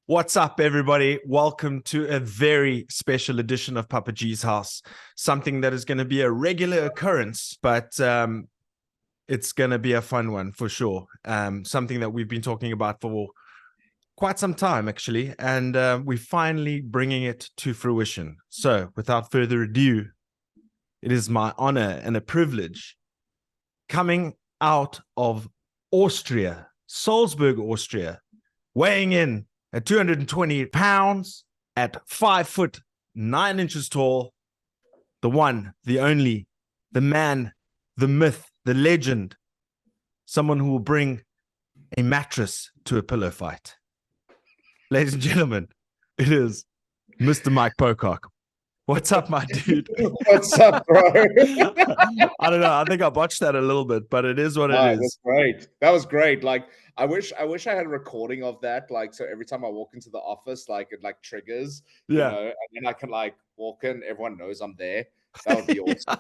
What's up, everybody? Welcome to a very special edition of Papa G's House. Something that is going to be a regular occurrence, but it's going to be a fun one for sure. Something that we've been talking about for quite some time, actually, and we're finally bringing it to fruition. So, without further ado, it is my honor and a privilege coming out of Austria, Salzburg, Austria, weighing in at 220 pounds, at 5 foot 9 inches tall, the one, the only, the man, the myth, the legend, someone who will bring a mattress to a pillow fight. Ladies and gentlemen, it is Mr. Mike Pocock. What's up, my dude? What's up, bro? I don't know. I think I botched that a little bit, but it is what it is. That's great. That was great. Like, I wish I had a recording of that. Like, so every time I walk into the office, like it like triggers, you know, and then I can like walk in. Everyone knows I'm there. That would be awesome.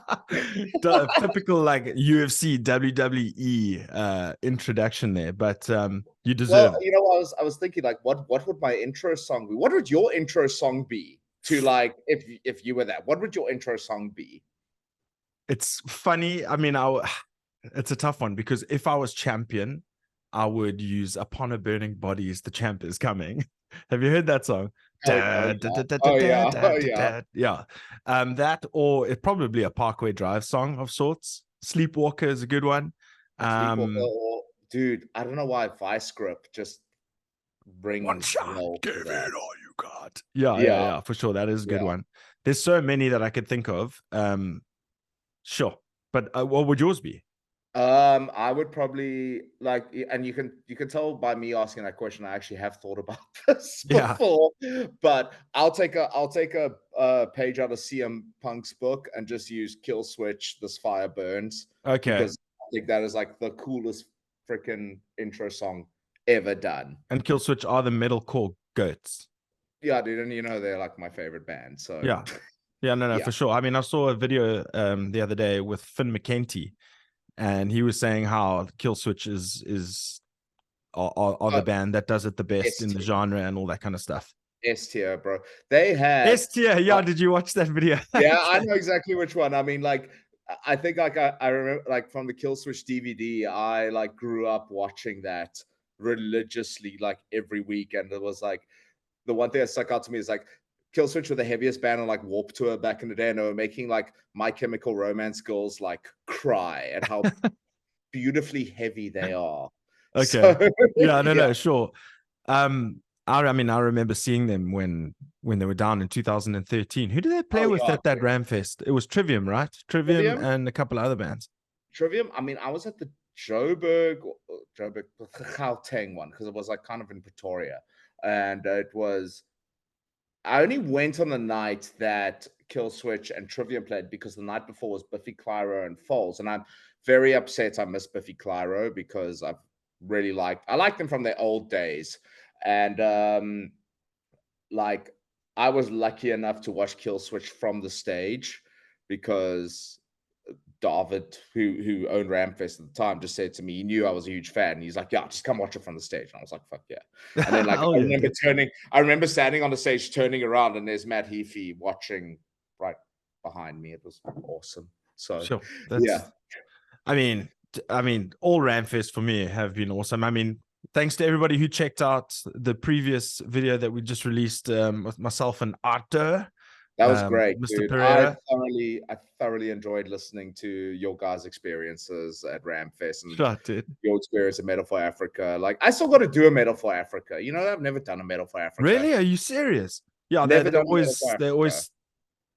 Typical like UFC, WWE introduction there, but you deserve. Well, you know, I was thinking like, what would my intro song be? What would your intro song be? To like, if you were that, what would your intro song be? It's funny. I mean, it's a tough one because if I was champion, I would use "Upon a Burning Body is the Champ is Coming." Have you heard that song? Yeah. That, or it's probably a Parkway Drive song of sorts. Sleepwalker is a good one. Dude, I don't know why Vice Grip just brings one shot. Give it all you got. Yeah, for sure. That is a good one. There's so many that I could think of. Sure, but what would yours be? I would probably like, and you can tell by me asking that question, I actually have thought about this before. But I'll take a page out of CM Punk's book and just use "Kill Switch, This Fire Burns." Okay, because I think that is like the coolest freaking intro song ever done. And Kill Switch are the metalcore goats. Yeah, dude, and you know they're like my favorite band. So no, for sure. I mean, I saw a video the other day with Finn McKenty, and he was saying how Kill Switch is the band that does it the best in the genre and all that kind of stuff. S tier, bro. They had S tier. Yeah, did you watch that video? Yeah, I know exactly which one. I mean, like, I think like I remember like from the Kill Switch DVD, I like grew up watching that religiously like every week, and it was like the one thing that stuck out to me is like Kill Switch were the heaviest band on like Warped Tour back in the day, and they were making like My Chemical Romance girls like cry at how beautifully heavy they are. Okay. So, no, sure. I mean, I remember seeing them when they were down in 2013. Who did they play with at that Ramfest? It was Trivium, right? Trivium and a couple of other bands. Trivium. I mean, I was at the Joburg Gauteng one because it was like kind of in Pretoria. And I only went on the night that Kill Switch and Trivium played because the night before was Biffy Clyro and Foals. And I'm very upset I missed Biffy Clyro because I liked them from their old days. And like I was lucky enough to watch Kill Switch from the stage because David, who owned Ramfest at the time, just said to me, he knew I was a huge fan. And he's like, yeah, just come watch it from the stage. And I was like, fuck yeah. And then like I remember standing on the stage, turning around, and there's Matt Heafy watching right behind me. It was awesome. So sure. I mean, all Ramfest for me have been awesome. I mean, thanks to everybody who checked out the previous video that we just released with myself and Arthur. That was great, Mr. dude. Pereira. I thoroughly enjoyed listening to your guys' experiences at Ramfest and your experience at Metal for Africa. Like, I still got to do a Metal for Africa. You know, I've never done a Metal for Africa. Really? Are you serious? Yeah, they're always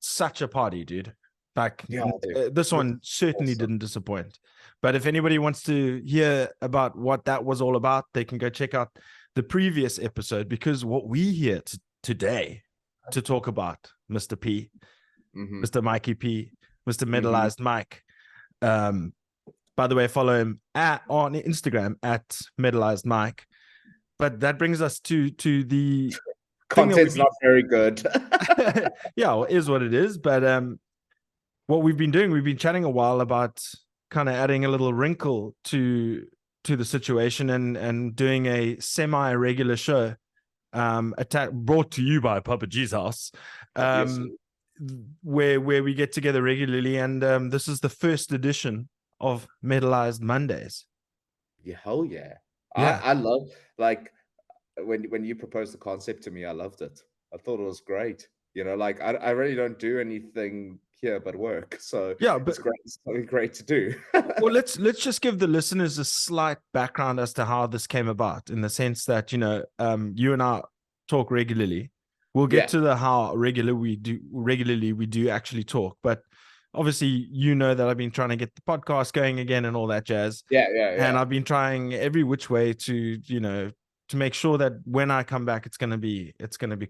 such a party, dude. Like, this one certainly didn't disappoint. But if anybody wants to hear about what that was all about, they can go check out the previous episode, because what we here today to talk about, Mr. P, Mr. Mikey P, Mr. Metalised Mike. By the way, follow him on Instagram at Metalised Mike. But that brings us to the content's not very good. Yeah, well, it is what it is. But what we've been doing, we've been chatting a while about kind of adding a little wrinkle to the situation and doing a semi-regular show, brought to you by Papa G's house, Obviously. where we get together regularly, and this is the first edition of Metalised Mondays. Yeah, hell yeah. Yeah. I love, like, when you proposed the concept to me, I loved it. I thought it was great. You know, like I really don't do anything here but work, so Yeah, but it's great. It's something great to do. well, let's just give the listeners a slight background as to how this came about, in the sense that, you know, you and I talk regularly. We'll get Yeah, to the how regularly we do actually talk, but obviously, you know that I've been trying to get the podcast going again and all that jazz, yeah, and yeah. I've been trying every which way to, you know, to make sure that when I come back, it's gonna be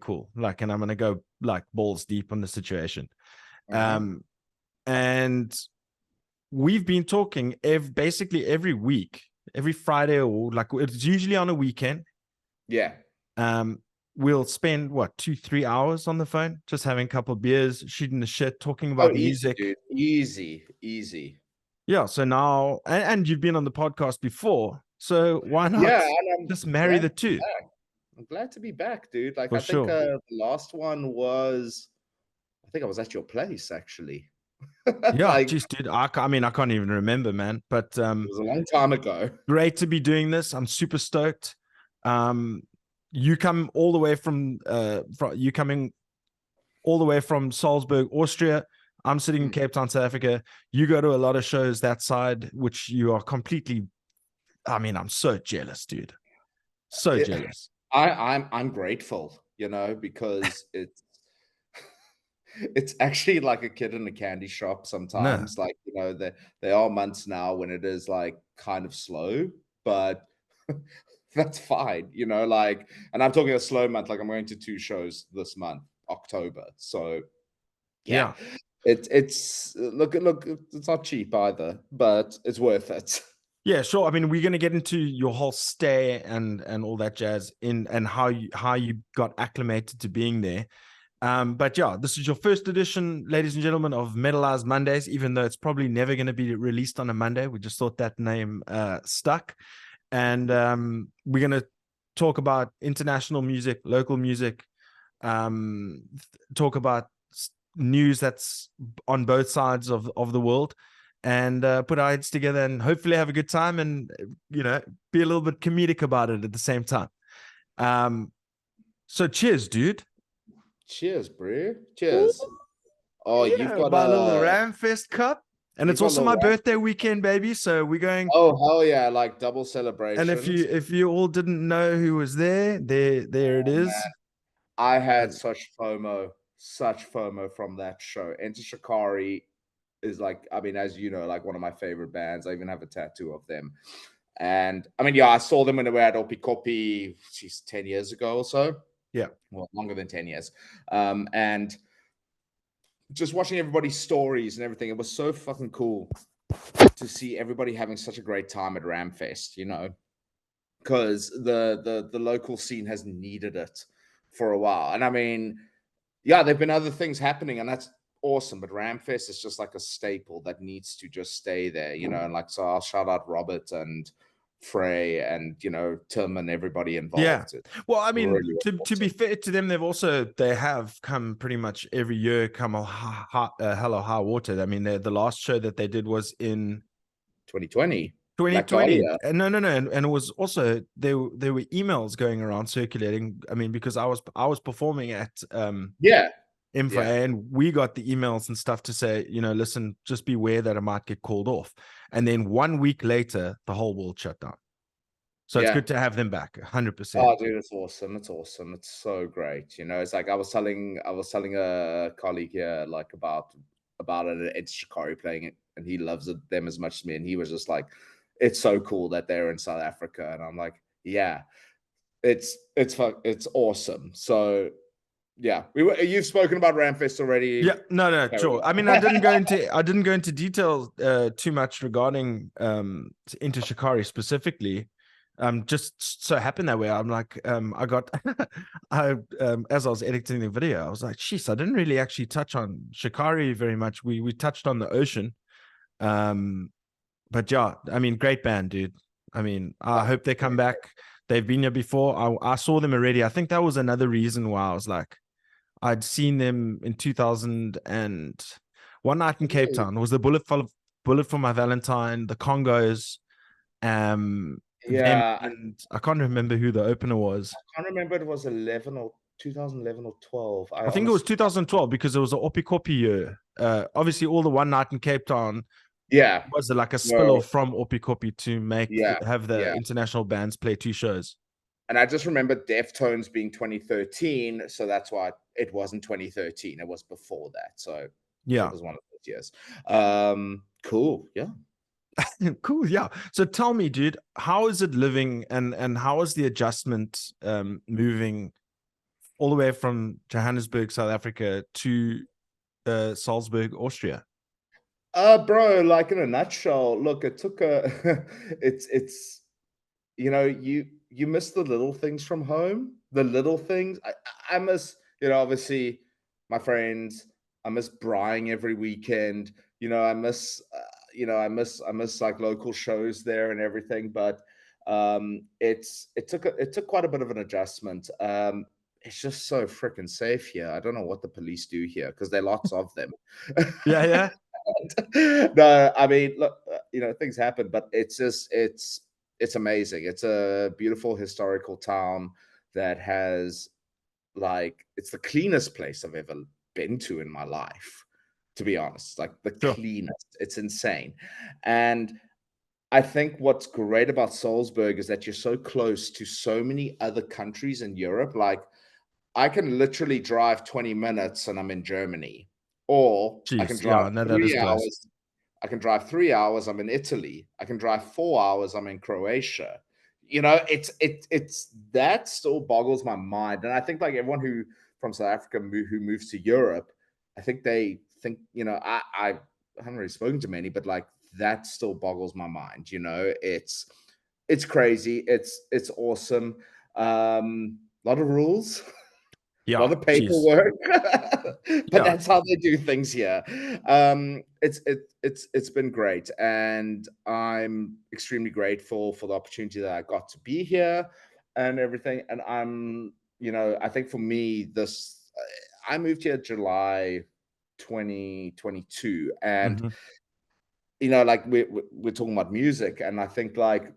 cool. Like, and I'm gonna go like balls deep on the situation. Uh-huh. And we've been talking basically every week, every Friday, or like it's usually on a weekend. Yeah. We'll spend what 2-3 hours on the phone, just having a couple of beers, shooting the shit, talking Oh, about easy, music. dude. Easy, easy. Yeah. So now, and you've been on the podcast before, so why Yeah, not and just I'm marry glad the to be two? back. I'm glad to be back, dude. Like, For I think sure. the last one was, I think I was at your place actually. Yeah, Like, geez, dude. I mean, I can't even remember, man. But it was a long time ago. great to be doing this. I'm super stoked. Um, you come all the way from you coming all the way from Salzburg, Austria. I'm sitting in Cape Town, South Africa. You go to a lot of shows that side, which you are completely. I mean, I'm so jealous, dude. So It, jealous. I'm grateful, you know, because it's actually like a kid in a candy shop No. sometimes. Like, you know, there are months now when it is like kind of slow, but that's fine, you know, like, and I'm talking a slow month, like I'm going to 2 shows this month, October. So yeah, Yeah. look, it's not cheap either, but it's worth it. Yeah, sure. I mean, we're going to get into your whole stay and all that jazz and how you got acclimated to being there. But yeah, this is your first edition, ladies and gentlemen, of Metalized Mondays, even though it's probably never going to be released on a Monday. We just thought that name stuck. And we're going to talk about international music, local music, talk about news that's on both sides of the world, and put our heads together and hopefully have a good time and, you know, be a little bit comedic about it at the same time. So cheers, dude. Cheers, bro. Cheers. Oh, Yeah, my little Ramfest cup. And it's you've got a also little my ram. birthday weekend, baby. So we're going. Oh, hell yeah, like double And celebrations. if you all didn't know who was there, there it Oh, is. man. I had such FOMO from that show. Enter Shikari is like, I mean, as you know, like one of my favorite bands. I even have a tattoo of them. And I mean, yeah, I saw them when they were at Opikopi, she's 10 years ago or so. Yeah. Well, longer than 10 years. And just watching everybody's stories and everything, it was so fucking cool to see everybody having such a great time at Ramfest, you know, because the local scene has needed it for a while. And I mean, yeah, there've been other things happening, and that's awesome. But Ramfest is just like a staple that needs to just stay there, you know. And like, so I'll shout out Robert and Frey and, you know, Tim and everybody Yeah. involved. It's Well, I mean, really to be awesome. fair to them, they have come pretty much every year, come a hell or high water. I mean, the last show that they did was in 2020, Black 2020. Dahlia. No, and it was also there were emails going around circulating. I mean, because I was performing at Yeah, Info, yeah, and we got the emails and stuff to say, you know, listen, just beware that it might get called off. And then 1 week later, the whole world shut down. So it's yeah. good to have them back, 100%. Oh, dude, it's awesome. It's awesome. It's so great. You know, it's like I was telling a colleague here like about it. It's Shikari playing it, and he loves them as much as me. And he was just like, "It's so cool that they're in South Africa." And I'm like, "Yeah, it's awesome." So yeah, you've spoken about Ramfest already. Yeah, no, sure. I mean, I didn't go into detail too much regarding into Shikari specifically. just so happened that way. I'm like, I got, as I was editing the video, I was like, "Jeez, I didn't really actually touch on Shikari very much. We touched on the ocean, but yeah, I mean, great band, dude. I mean, I hope they come back. They've been here before. I saw them already. I think that was another reason why I was like, I'd seen them in 2000 and one night in Cape Town. It was the Bullet for My Valentine, the Congos, them, Yeah, and I can't remember who the opener was. I can't remember if it was 11 or 2011 or 12. I I think it was honestly, 2012 because it was an Oppie Koppie year. Obviously, all the one night in Cape Town yeah, was like a spill no, off from Oppie Koppie to yeah, have the yeah. international bands play 2 shows. And I just remember Deftones being 2013, so that's why it wasn't 2013. It was before that. So it Yeah. was one of those years. Cool. Yeah. Cool. Yeah. So tell me, dude, how is it living and how is the adjustment moving all the way from Johannesburg, South Africa to Salzburg, Austria? Bro, like in a nutshell, look, it took a it's you miss the little things from home, the little things. I miss, obviously my friends. I miss Brying every weekend. I miss, I miss like local shows there and everything. But it took quite a bit of an adjustment. It's just so freaking safe here. I don't know what the police do here because there are lots of them. Yeah, yeah. No, I mean, look, things happen, but it's amazing. It's a beautiful historical town that has it's the cleanest place I've ever been to in my life, to be honest. Like the Sure. cleanest. It's insane. And I think what's great about Salzburg is that you're so close to so many other countries in Europe. Like I can literally drive 20 minutes and I'm in Germany, or I can Jeez. drive Yeah, no, that is 3 close. hours. I can drive 3 hours, I'm in Italy. I can drive 4 hours, I'm in Croatia. It's that still boggles my mind. And I think like everyone who from South Africa who moves to Europe, I think they think, I haven't really spoken to many, but like that still boggles my mind. It's crazy. It's awesome. A lot of rules. A Yeah. lot of Jeez. paperwork, but Yeah. that's how they do things here. It's been great, and I'm extremely grateful for the opportunity that I got to be here and everything. And I think for me, I moved here July 2022, and Hmm. like we're talking about music, and I think like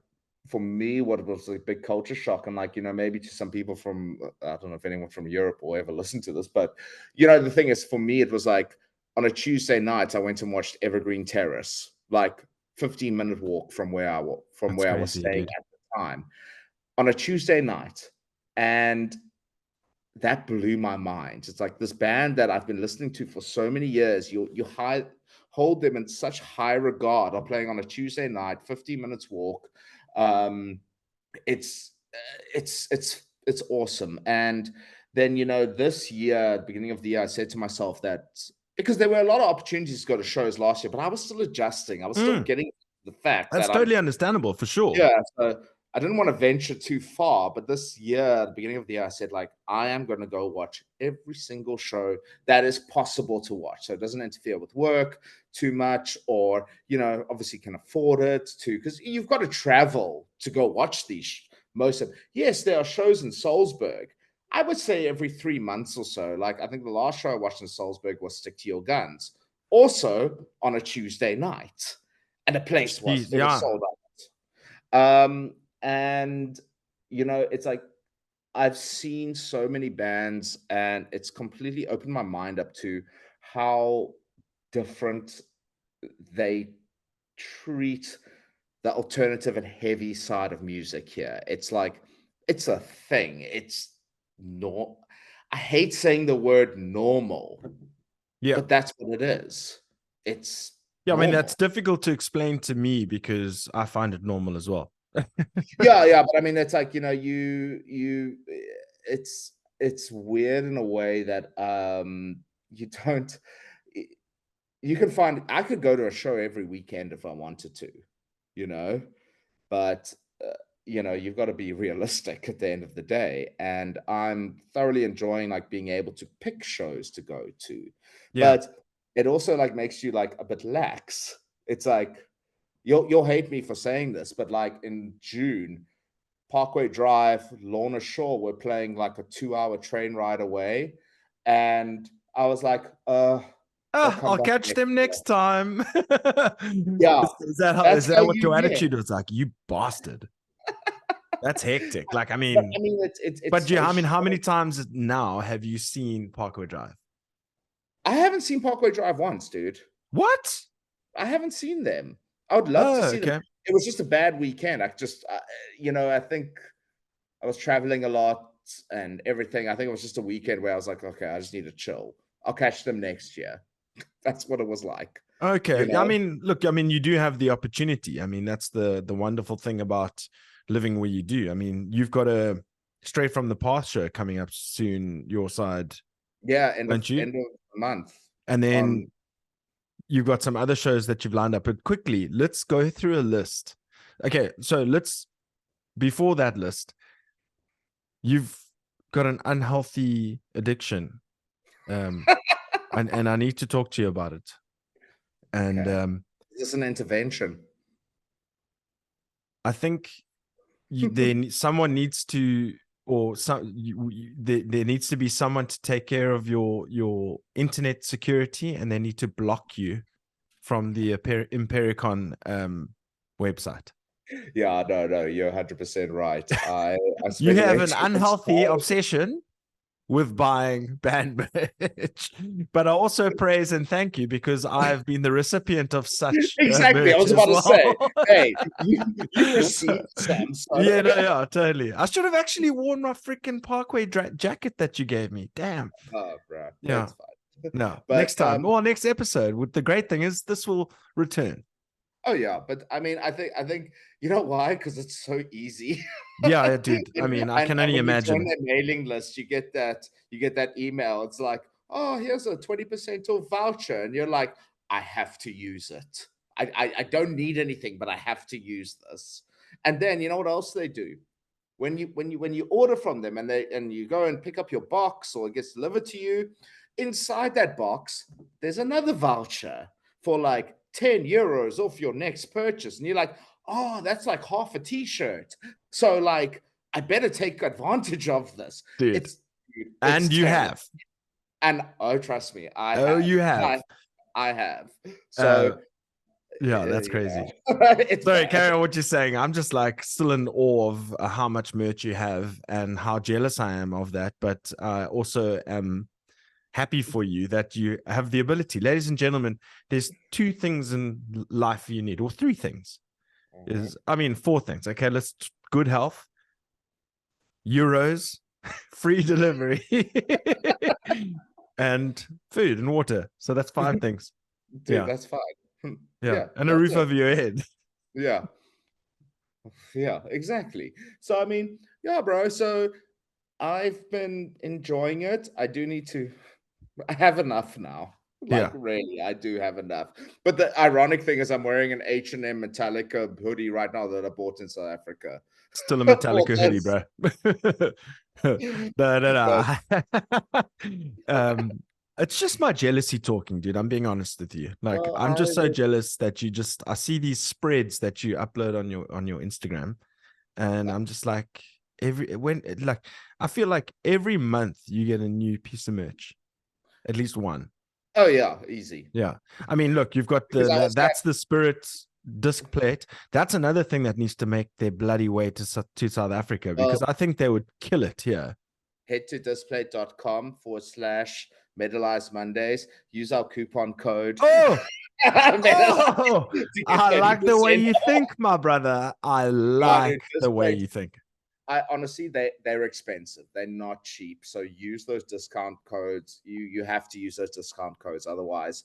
for me, what was a big culture shock, and like maybe to some people from I don't know if anyone from Europe will ever listen to this, but the thing is, for me, it was like on a Tuesday night, I went and watched Evergreen Terrace, like 15-minute walk from That's where I was crazy, staying dude. at the time, on a Tuesday night, and that blew my mind. It's like this band that I've been listening to for so many years. Hold them in such high regard. Are playing on a Tuesday night, 15 minutes walk. Um, it's it's awesome. And then this year, beginning of the year, I said to myself that because there were a lot of opportunities to go to shows last year, but I was still adjusting. I was still Mm, getting the fact that's that I'm totally understandable for sure. yeah, so I didn't want to venture too far, but this year, at the beginning of the year, I said, like, I am going to go watch every single show that is possible to watch. So it doesn't interfere with work too much, or, obviously can afford it to, because you've got to travel to go watch these. Most of, yes, there are shows in Salzburg. I would say every 3 months or so. Like, I think the last show I watched in Salzburg was Stick to Your Guns, also on a Tuesday night. And the place Jeez, it was yeah. sold out. And it's like I've seen so many bands, and it's completely opened my mind up to how different they treat the alternative and heavy side of music here. It's like it's a thing. It's not. I hate saying the word normal, Yeah. but that's what it is. It's Yeah. I mean, that's normal. difficult to explain to me because I find it normal as well. Yeah, yeah, but I mean, it's like, it's weird in a way that, you don't y you can find I could go to a show every weekend if I wanted to, you know? But, you've got to be realistic at the end of the day. And I'm thoroughly enjoying like being able to pick shows to go to. Yeah. But it also like makes you like a bit lax. It's like you'll hate me for saying this, but like in June, Parkway Drive, Lorna Shore were playing like a 2-hour train ride away. And I was like, I'll come I'll back catch next them year. next time. Yeah, Is that how, is that's how that what you your get. attitude was like? You bastard. That's hectic. Like, I But mean, I mean, it's but yeah, so I mean, how many short. times now have you seen Parkway Drive? I haven't seen Parkway Drive once, dude. What? I haven't seen them. I would love to Oh, see them. okay. It was just a bad weekend. I think I was traveling a lot and everything. I think it was just a weekend where I was like, okay, I just need to chill. I'll catch them next year. That's what it was like, you Okay. I know? mean, look, I mean, you do have the opportunity. I mean, that's the wonderful thing about living where you do. I mean, you've got a Straight from the Path show coming up soon, your side, Yeah, don't you? end of the month. And On then you've got some other shows that you've lined up. But quickly, let's go through a list. Okay, so before that list, you've got an unhealthy addiction. And I need to talk to you about it. And Okay. Is this an intervention? I think someone needs to, or there needs to be someone to take care of your internet security, and they need to block you from the Impericon website. Yeah, no, you're 100% right. I You spend have way an too much unhealthy time. obsession with buying band merch, but I also praise and thank you because I've been the recipient of such Exactly. I merch was as about to say, well. hey, you received some, so Yeah, no, yeah, totally. I should have actually worn my freaking Parkway jacket that you gave me. Damn. oh, bro, Yeah. that's fine. No. But Next time, or next episode. The great thing is this will return. oh yeah, but I mean, I think you know why? Because it's so easy. Yeah, dude. I mean, I And can only when you join imagine. their mailing list, you get that email. It's like, oh, here's a 20% off voucher, and you're like, I have to use it. I don't need anything, but I have to use this. And then you know what else they do? When you order from them and you go and pick up your box or it gets delivered to you, inside that box, there's another voucher for like 10 euros off your next purchase. And you're like, oh, that's like half a t-shirt. So like I better take advantage of this. Dude. It's And you terrible. have. And oh, trust me, I Oh, have. you have. I have. Uh, So yeah, that's yeah, crazy. it's Sorry, bad. carry on what you're saying. I'm just like still in awe of how much merch you have and how jealous I am of that. But I also am happy for you that you have the ability. Ladies and gentlemen, there's two things in life you need, or three things. Four things. Okay, good health, euros, free delivery, and food and water. So that's five things. Dude, Yeah. that's fine. Yeah. Yeah, And a that's roof it. over your head. Yeah. Yeah, exactly. So I mean, yeah, bro. So I've been enjoying it. I do need to I have enough now. Like Yeah. really, I do have enough. But the ironic thing is I'm wearing an H&M Metallica hoodie right now that I bought in South Africa. Still a Well, Metallica hoodie, that's bro. No, no, but no. It's just my jealousy talking, dude. I'm being honest with you. Like, well, I'm I just so would jealous that I see these spreads that you upload on your Instagram, and I'm just like I feel like every month you get a new piece of merch, at least one. oh yeah, easy. Yeah. I mean, look, you've got Because I was that's the Spirit disc plate. That's another thing that needs to make their bloody way to South Africa, because I think they would kill it here. head to display.com/Metalised Mondays. Use our coupon code. Oh, Metalised oh, to get I like the way 30% you off. think, my brother. I No, dude, like the way Display. you think. I honestly, they're expensive. They're not cheap. So use those discount codes. You have to use those discount codes. Otherwise,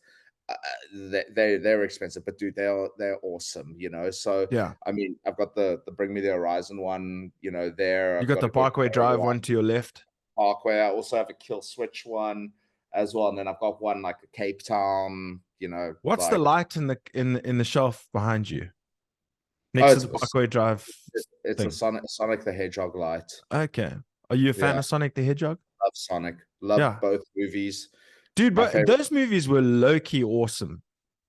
they're expensive. But dude, they're awesome. So Yeah. I mean, I've got the Bring Me the Horizon one. There, You I've got got the a Go Parkway Terror Drive one. one to your left. Parkway. I also have a Kill Switch one as well, and then I've got one like a Cape Town. What's the Like light in the shelf behind you? next to the Parkway Drive it's a thing. Sonic the Hedgehog light. Okay. Are you a fan Yeah. of Sonic the Hedgehog? Love Sonic. Love both movies. Dude, My but favorite. those movies were low-key awesome.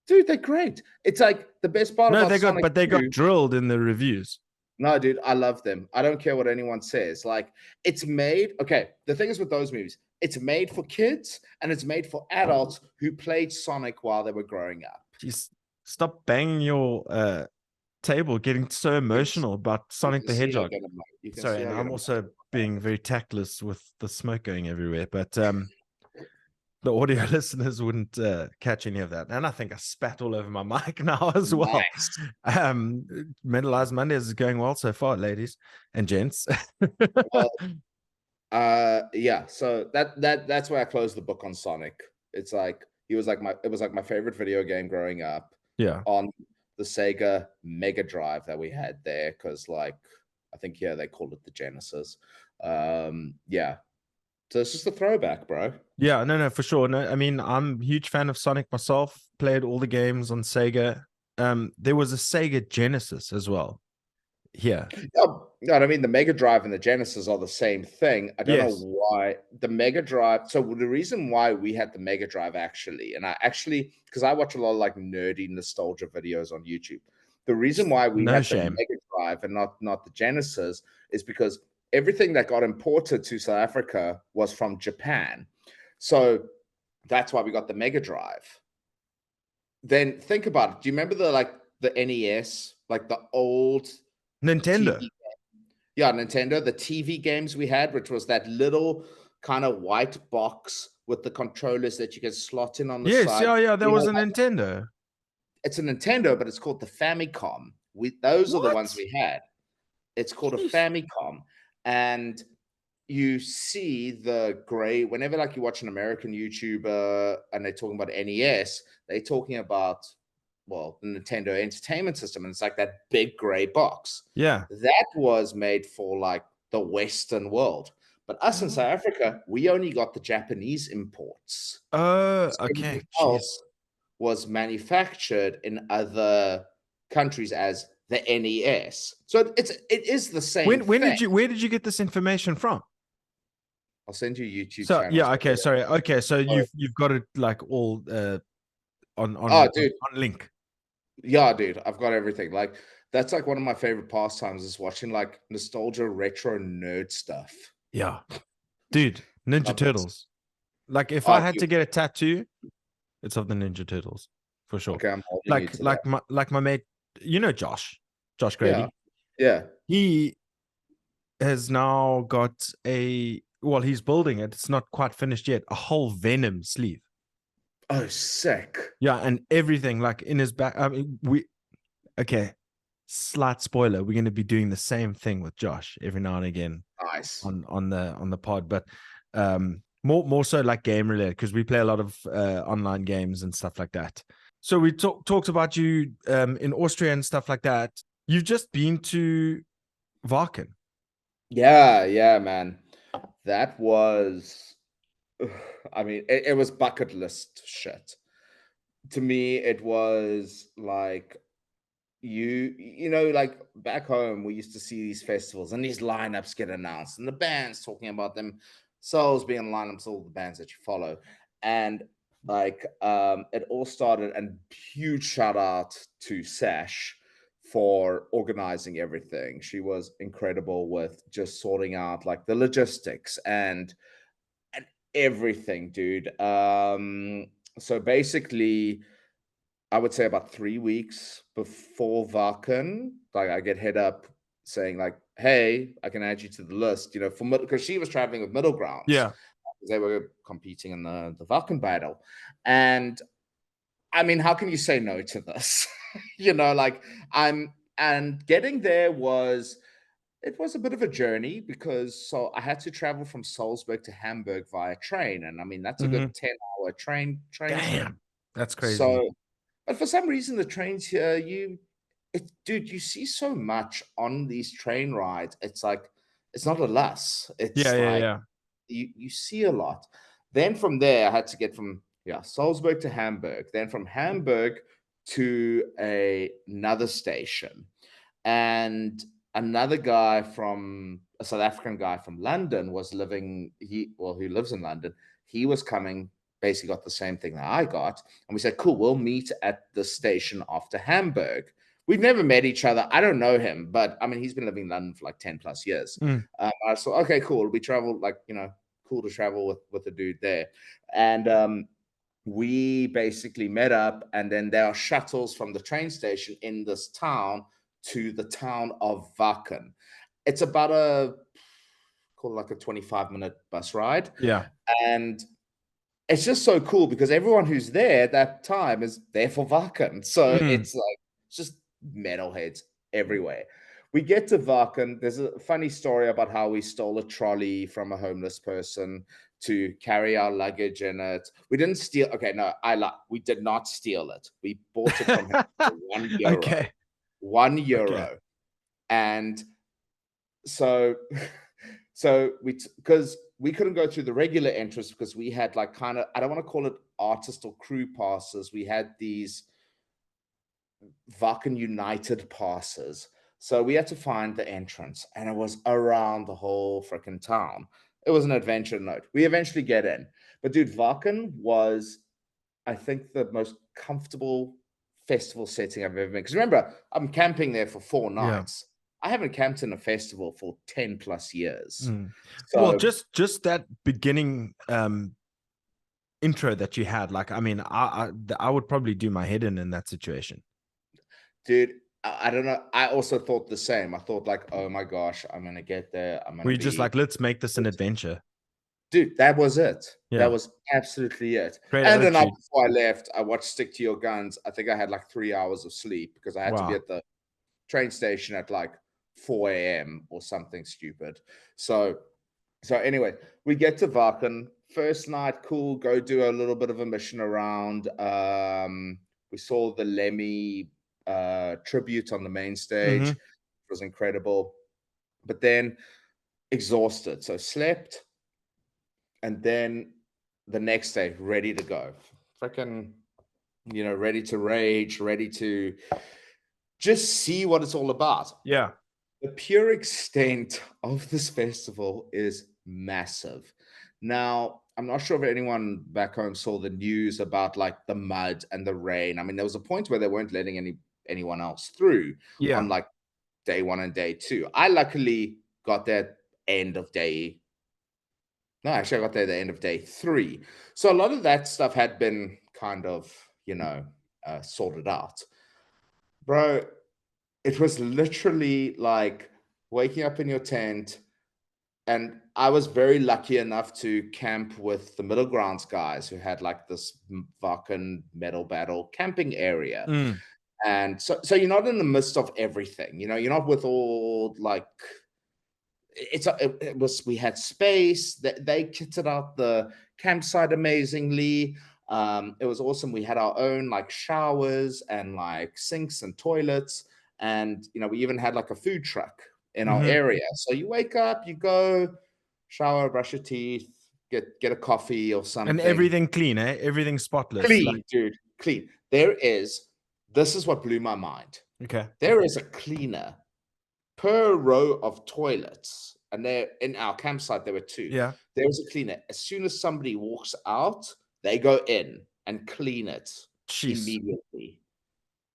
Dude, they're great. It's like the best part No, about they got, Sonic but they 2. got drilled in the reviews. No, dude, I love them. I don't care what anyone says. Like, it's made. Okay, the thing is with those movies, it's made for kids and it's made for adults who played Sonic while they were growing up. Jeez, stop banging your table, getting so emotional about Sonic the Hedgehog. Sorry, and I'm also being very tactless with the smoke going everywhere, but the audio listeners wouldn't catch any of that. And I think I spat all over my mic now as well. Nice. Metalised Mondays is going well so far, ladies and gents. Well, yeah. So that's where I closed the book on Sonic. It's like it was like my favorite video game growing up. Yeah. On the Sega Mega Drive that we had there, because like I think they called it the Genesis. Yeah. So it's just a throwback, bro. Yeah, no, for sure. No, I mean, I'm a huge fan of Sonic myself. Played all the games on Sega. There was a Sega Genesis as well. Yeah. No, I mean the Mega Drive and the Genesis are the same thing. I don't know why the Mega Drive. So the reason why we had the Mega Drive actually, and because I watch a lot of like nerdy nostalgia videos on YouTube. The reason why we had the Mega Drive and not the Genesis is because everything that got imported to South Africa was from Japan. So that's why we got the Mega Drive. Then think about it. Do you remember the NES, like the old Nintendo? Nintendo, the TV games we had, which was that little kind of white box with the controllers that you can slot in on the side. Yeah, that was a Nintendo. It's a Nintendo, but it's called the Famicom. Those are the ones we had. It's called a Famicom. And you see the gray, whenever like you watch an American YouTuber and they're talking about NES, they're talking about, well, the Nintendo Entertainment System, and it's like that big gray box. Yeah. That was made for like the Western world. But us in South Africa, we only got the Japanese imports. Oh, okay. Everything else was manufactured in other countries as the NES. So it is the same Where thing. did you get this information from? I'll send you YouTube so, channels. Yeah, okay, sorry. Okay, so you've got it like all on link. Yeah, dude, I've got everything. Like that's like one of my favorite pastimes is watching like nostalgia retro nerd stuff. Yeah. Dude, Ninja Turtles. Like if I had to get a tattoo, it's of the Ninja Turtles for sure. Okay, I'm holding you to that. Like my mate, you know Josh Grady. Yeah. He has now got he's building it. It's not quite finished yet. A whole Venom sleeve. Oh, sick. Yeah, and everything like in his back. I mean, slight spoiler, we're going to be doing the same thing with Josh every now and again. Nice. On the pod, but more so like game related, because we play a lot of online games and stuff like that. So we talked about you in Austria and stuff like that. You've just been to Wacken. Yeah, man. That was, I mean, it was bucket list shit. To me, it was like, you know, like back home, we used to see these festivals and these lineups get announced and the bands talking about themselves being lineups, all the bands that you follow. And like, it all started, and huge shout out to Sash for organizing everything. She was incredible with just sorting out like the logistics and everything, dude. So basically, I would say about 3 weeks before Wacken, like I get hit up saying like, "Hey, I can add you to the list," you know, because she was traveling with Middle Grounds. Yeah, they were competing in the Wacken Battle, and I mean, how can you say no to this? You know, like and getting there was a bit of a journey, because I had to travel from Salzburg to Hamburg via train, and I mean that's a good 10-hour train trip. That's crazy. So, but for some reason, the trains here, dude, you see so much on these train rides. It's like it's not a loss. It's you see a lot. Then from there, I had to get from Salzburg to Hamburg. Then from Hamburg to another station. and another guy a South African guy from London was who lives in London. He was coming, basically got the same thing that I got. And we said, cool, we'll meet at the station after Hamburg. We've never met each other. I don't know him, but I mean, he's been living in London for like 10 plus years. I thought, okay, cool. We travel, like, cool to travel with a dude there. And we basically met up, and then there are shuttles from the train station in this town to the town of Wacken. It's about like a 25-minute bus ride. Yeah. And it's just so cool because everyone who's there at that time is there for Wacken. So it's like, it's just metalheads everywhere. We get to Wacken. There's a funny story about how we stole a trolley from a homeless person to carry our luggage in it. We didn't steal. Okay, no, we did not steal it. We bought it from him for €1. Okay. €1. Okay. And so because we couldn't go through the regular entrance because we had like kind of, I don't want to call it artist or crew passes. We had these Wacken United passes. So we had to find the entrance, and it was around the whole freaking town. It was an adventure note. We eventually get in. But dude, Wacken was, I think, the most comfortable festival setting I've ever been. Because remember, I'm camping there for 4 nights. I haven't camped in a festival for 10 plus years. So, well, just that beginning intro that you had, like, I mean, I would probably do my head in that situation. Dude, I don't know. I also thought the same. I thought like, oh my gosh, I'm going to get there. We're just like, let's make this an adventure. Dude, that was it. Yeah. That was absolutely it. Great and the attitude. night before I left, I watched Stick to Your Guns. I think I had like 3 hours of sleep because I had to be at the train station at like 4 a.m. or something stupid. So anyway, we get to Wacken. First night, cool. Go do a little bit of a mission around. We saw the Lemmy tribute on the main stage. It was incredible. But then exhausted. So slept. And then the next day, ready to go. Freaking, ready to rage, ready to just see what it's all about. Yeah. The pure extent of this festival is massive. Now, I'm not sure if anyone back home saw the news about like the mud and the rain. I mean, there was a point where they weren't letting anyone else through on like day 1 and day 2. I luckily got there end of day. No, actually, I got there at the end of day 3. So a lot of that stuff had been kind of, sorted out. Bro, it was literally like waking up in your tent. And I was very lucky enough to camp with the Middle Grounds guys who had like this Wacken Metal Battle camping area. And so you're not in the midst of everything, you're not with all like, we had space. They kitted out the campsite amazingly. It was awesome. We had our own like showers and like sinks and toilets, and we even had like a food truck in our area. So you wake up, you go shower, brush your teeth, get a coffee or something, and everything clean, everything spotless, clean, dude, clean. This is what blew my mind. Okay, there is a cleaner per row of toilets, and there in our campsite there were 2. There's a cleaner. As soon as somebody walks out, they go in and clean it immediately.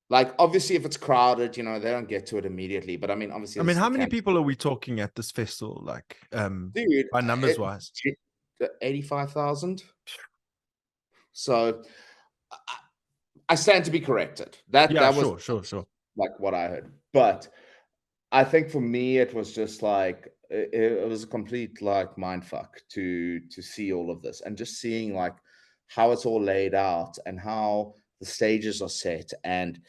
Like, obviously, if it's crowded, they don't get to it immediately. But I mean, obviously, how many people are we talking at this festival? Like, dude, by numbers wise, 85,000. So I stand to be corrected. That was sure. Like what I heard, but I think for me, it was just like, it was a complete like mind fuck to see all of this and just seeing like how it's all laid out and how the stages are set. And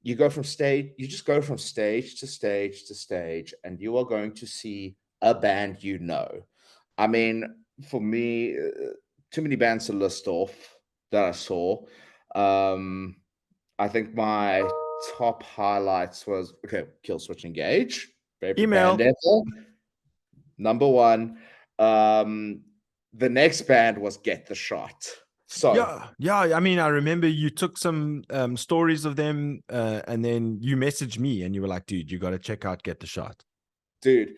you just go from stage to stage to stage, and you are going to see a band. I mean, for me, too many bands to list off that I saw. I think my top highlights was Killswitch Engage, favorite band ever, number 1. The next band was Get the Shot. So, Yeah. I mean, I remember you took some stories of them, and then you messaged me, and you were like, "Dude, you got to check out Get the Shot." dude,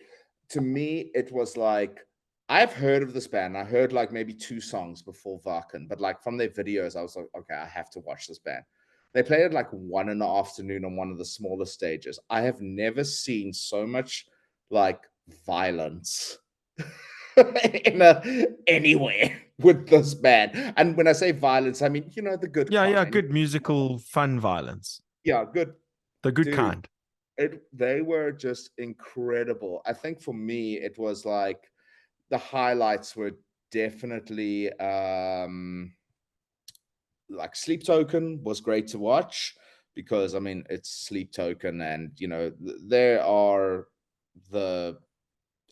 to me, it was like I've heard of this band. I heard like maybe 2 songs before Wacken, but like from their videos, I was like, okay, I have to watch this band. They played at like 1 in the afternoon on one of the smaller stages. I have never seen so much like violence anywhere with this band. And when I say violence, I mean, the good Yeah, kind. good musical fun violence, Yeah, good, the good dude. kind. They were just incredible. I think for me, it was like the highlights were definitely like Sleep Token was great to watch because I mean it's Sleep Token, and there are the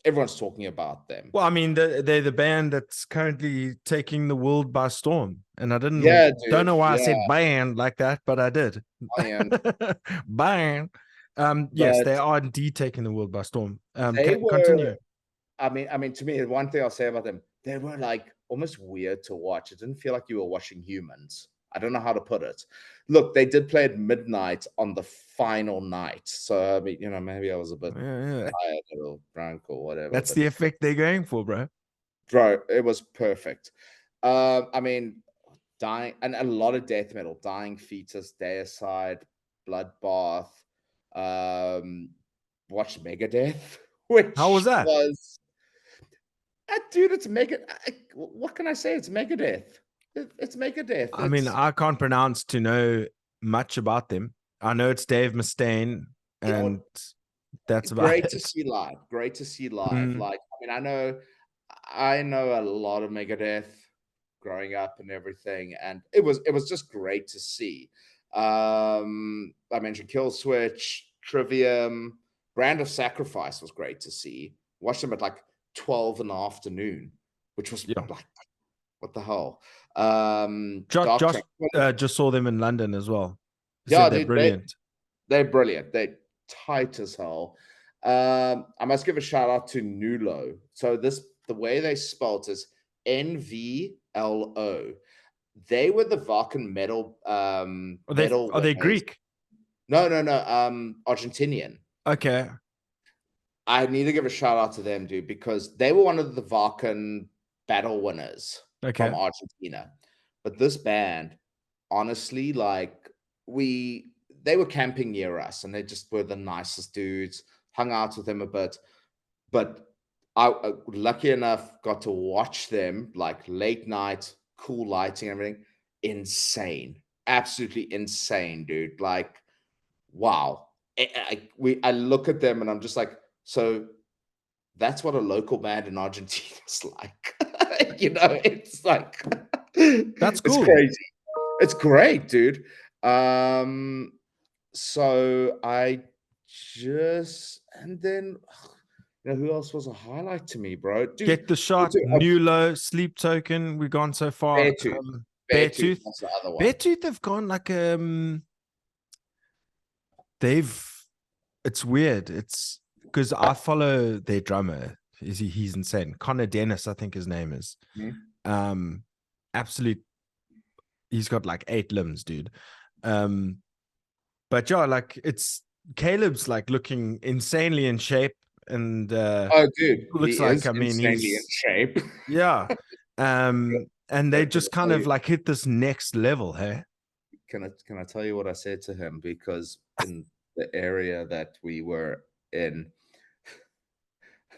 everyone's talking about them. Well, I mean, they're the band that's currently taking the world by storm, and I Yeah, don't dude. know why I Yeah, said band like that, but I did. Iron. Band. Yes, But they are indeed taking the world by storm. they were. Continue. I mean, to me, one thing I'll say about them, they were like almost weird to watch. It didn't feel like you were watching humans. I don't know how to put it. Look, they did play at midnight on the final night. So, I mean, maybe I was a bit Yeah. tired or drunk or whatever, That's but the effect they're going for, bro. bro, it was perfect. I mean, dying and a lot of death metal, Dying Fetus, Deicide, Bloodbath, um, watched Megadeth, How was which that? was dude, it's Mega. What can I say? It's Megadeth. It's Megadeth. I mean, I can't pronounce to know much about them. I know it's Dave Mustaine, You know, and that's about great to it. see live. Great to see live. Mm, Like, I mean, I know a lot of Megadeth growing up and everything, and it was just great to see. I mentioned Kill Switch, Trivium, Brand of Sacrifice was great to see. Watched them at like 12 in the afternoon, which was yeah. like, what the hell? Josh, Dark Josh Tranquillity. just saw them in London as well. He Yeah, said they're dude, brilliant. they're brilliant. They're tight as hell. I must give a shout out to Nulo. So the way they spelt is NVLO. They were the Wacken metal Are they winners. Greek? No, no, no. Argentinian. Okay. I need to give a shout out to them, dude, because they were one of the Wacken battle winners from Okay. Argentina. But this band, honestly, like they were camping near us and they just were the nicest dudes, hung out with them a bit. But I lucky enough got to watch them like late night, cool lighting and everything. Insane. Absolutely insane, dude. Like, wow. I look at them and I'm just like, so that's what a local band in Argentina is like. It's like That's it's cool. crazy. It's great, dude. So I just and then who else was a highlight to me, bro? Dude, Get the Shot, Nulo, Sleep Token. We've gone so far. Beartooth. Beartooth Beartooth. was the other one. Beartooth have gone like they've it's weird. It's because I follow their drummer. He's insane. Connor Dennis, I think his name is. Mhm. Absolute he's got like 8 limbs, dude. But yeah, like it's Caleb's like looking insanely in shape, and Oh, dude, looks he like is I mean insanely in he's shape. yeah. And they Can just I tell kind of you? like hit this next level, hey? Can I tell you what I said to him? Because in the area that we were in,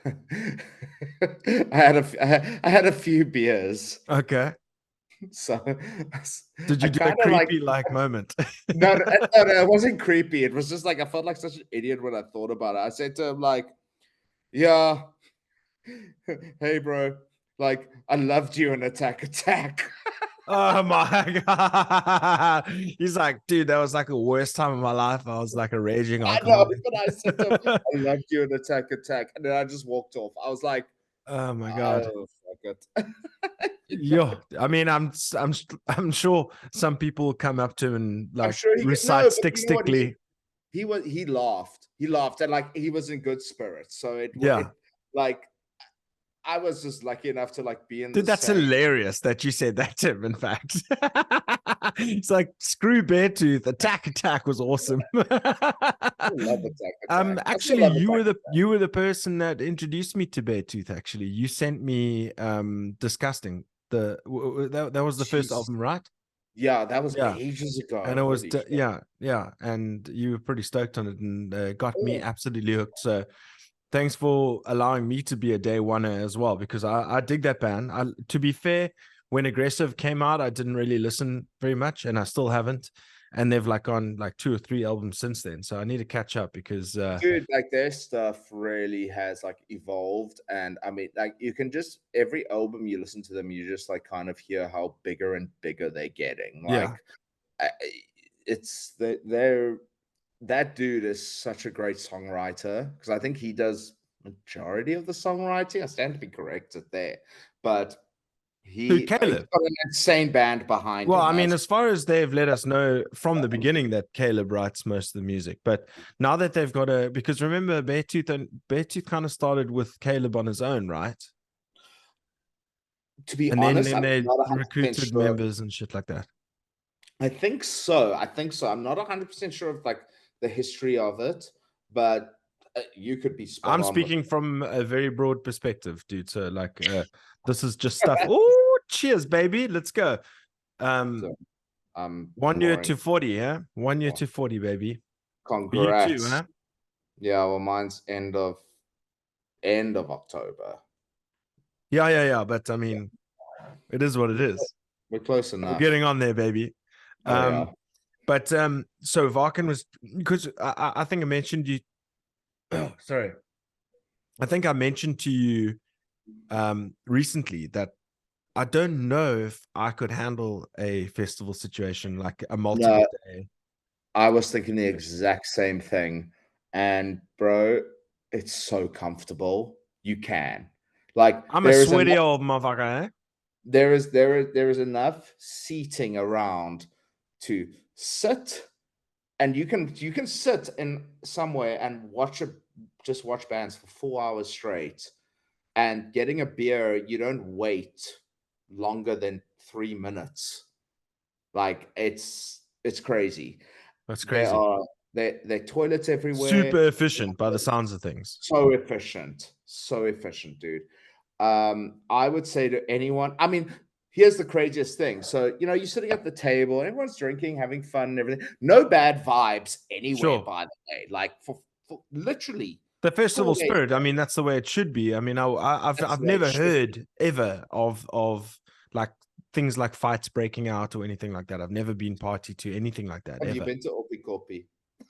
I had a few beers, Okay. so Did I you do a kind of like creepy like moment? no, no, no, no, it wasn't creepy. It was just like I felt like such an idiot when I thought about it. I said to him like, "Yeah, hey, bro, like I loved you in Attack Attack." Oh my god. He's like, dude, that was like the worst time of my life. I was like a raging I know, alcoholic. but I said to him, "I loved you in Attack Attack," and then I just walked off. I was like, Oh my god. "Oh, fuck it." Yeah, I mean, I'm sure some people will come up to him and I'm like sure he get recite no, but you know what? stickly. He laughed. He laughed, and like he was in good spirits. So Yeah. it like I was just lucky enough to like be in Dude, the that's same. hilarious that you said that, Tim, in fact. It's like, screw Beartooth. Attack was awesome. I love Attack Attack. I still Actually, love Attack Attack. you were the person that introduced me to Beartooth. Actually, you sent me Disgusting. That was the first Jeez. album, right? Yeah, that was Yeah. ages ago. And it was Holy shit. yeah, and you were pretty stoked on it, and got me Oh, absolutely hooked. So thanks for allowing me to be a day oneer as well, because I dig that band. To be fair, when Aggressive came out, I didn't really listen very much, and I still haven't. And they've like gone like 2 or 3 albums since then, so I need to catch up because dude, like their stuff really has like evolved, and I mean, like you can just every album you listen to them, you just like kind of hear how bigger and bigger they're getting. yeah, Like, it's they're that dude is such a great songwriter because I think he does majority of the songwriting. I stand to be corrected there, but who he's Caleb. got an insane band behind Well, him I mean, as as far as they've let us know from the beginning that Caleb writes most of the music, but now that they've got because remember Beartooth kind of started with Caleb on his own, right? to be And honest, then I'm they not 100% recruited sure. members and shit like that. I think so. I think so. I'm not 100% sure of like the history of it, but you could be spot I'm on with speaking from a very broad perspective, dude. So like this is just stuff. Oh, cheers, baby. Let's go. so, 1 year boring. to 40, yeah? 1 year to 40, baby. For you too, Congrats. huh? Yeah, well, mine's end of October. Yeah. But I mean, it is what it is. We're close We're enough. getting on there, baby. Oh yeah. But so Wacken was, because I think I mentioned you. Oh, sorry. I think I mentioned to you recently that I don't know if I could handle a festival situation like a multiple No, day. I was thinking the exact same thing. And bro, it's so comfortable. You can. Like I'm a there is sweaty enough old motherfucker, eh? there is enough seating around to sit, and you can sit in somewhere and just watch bands for 4 hours straight. And getting a beer, you don't wait longer than 3 minutes. Like it's crazy. That's There crazy. are there toilets everywhere. Super efficient by the sounds of things. So efficient, dude. I would say to anyone, I mean, here's the craziest thing. So, you're sitting at the table, and everyone's drinking, having fun and everything. No bad vibes anywhere, Sure. by the way. Like for literally The festival 4 days. spirit. I mean, that's the way it should be. I mean, That's I've the way it never should be. heard ever of like things like fights breaking out or anything like that. I've never been party to anything like that Have you ever. been to Opikopi?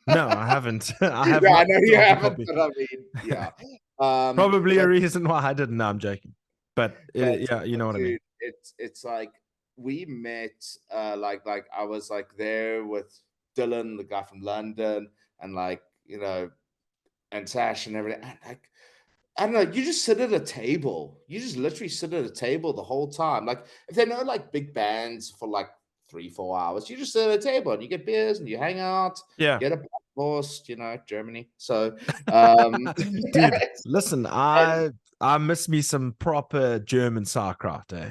No, I haven't. I have Yeah, I not know been to you Oppie haven't, Copy. but I mean, yeah. Probably a But reason why I didn't. No, I'm joking. But but yeah, you but know what I mean. dude, it's like we met like I was like there with Dylan, the guy from London, and like and Sash and everything. And like I don't know, you just sit at a table. You just literally sit at a table the whole time. Like if they know like big bands for like 3-4 hours, you just sit at a table and you get beers and you hang out, Yeah. get a Wurst, Germany. So um Dude, listen, and I miss me some proper German sauerkraut, eh?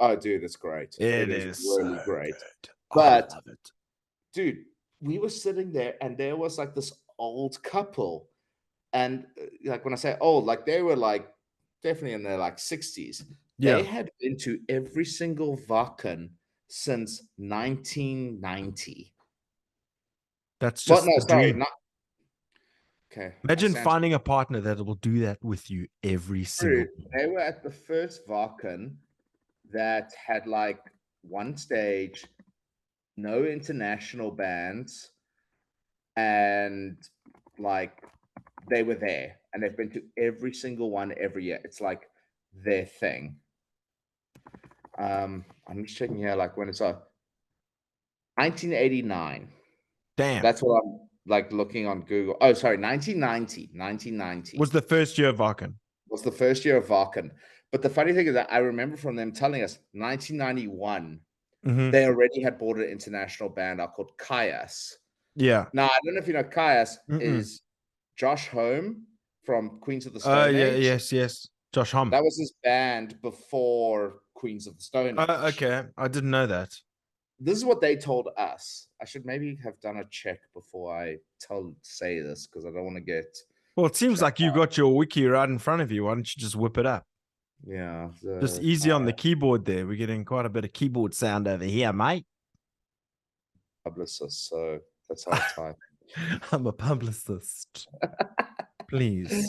oh dude, it's great. It It is is so really great. good. I But love it. dude, we were sitting there and there was like this old couple. And like when I say old, like they were like definitely in their like 60s. They Yeah, had been to every single Wacken since 1990. that's Well, just no, the sorry, dream. not okay. I Imagine stand finding a partner that will do that with you every single screwed. time. They were at the first Wacken that had like one stage, no international bands, and like they were there, and they've been to every single one every year. It's like their thing. I'm just checking here, like when it's 1989. Damn. That's what I'm like looking on Google. Oh, sorry, 1990. 1990 Was the first year of Wacken. was the first year of Wacken. But the funny thing is that I remember from them telling us 1991, Mm-hmm. they already had bought an international band out called Caius. Yeah. Now, I don't know if you know Caius Mm-mm. is Josh Home from Queens of the Stone Yeah, Age. yes. Josh Homme. That was his band before Queens of the Stone Age. Okay, I didn't know that. This is what they told us. I should maybe have done a check before I say this, because I don't want to get. Well, it seems like you got your wiki right in front of you. Why don't you just whip it up? Yeah. Just easy on the keyboard there. We're getting quite a bit of keyboard sound over here, mate. Publicist, so that's how I type. I'm a publicist. Please.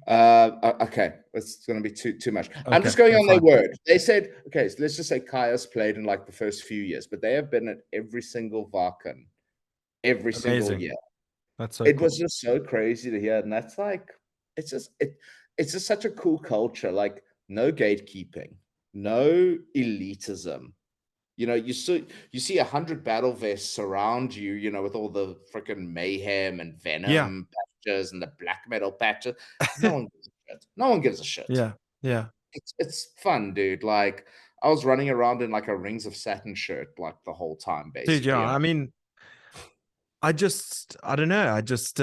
Okay, it's going to be too much. Okay, I'm just going on their word. They said, okay, so let's just say Caius played in like the first few years, but they have been at every single Wacken every single year. That's so it cool. Was just so crazy to hear, and that's like, it's just such a cool culture. Like, no gatekeeping, no elitism. You know, you see 100 battle vests surround you, you know, with all the freaking mayhem and venom patches and the black metal patches. No one gives a shit. No one gives a shit. Yeah. It's fun, dude. Like, I was running around in like a Rings of Saturn shirt like the whole time, basically. Dude, yeah. I mean, I don't know. I just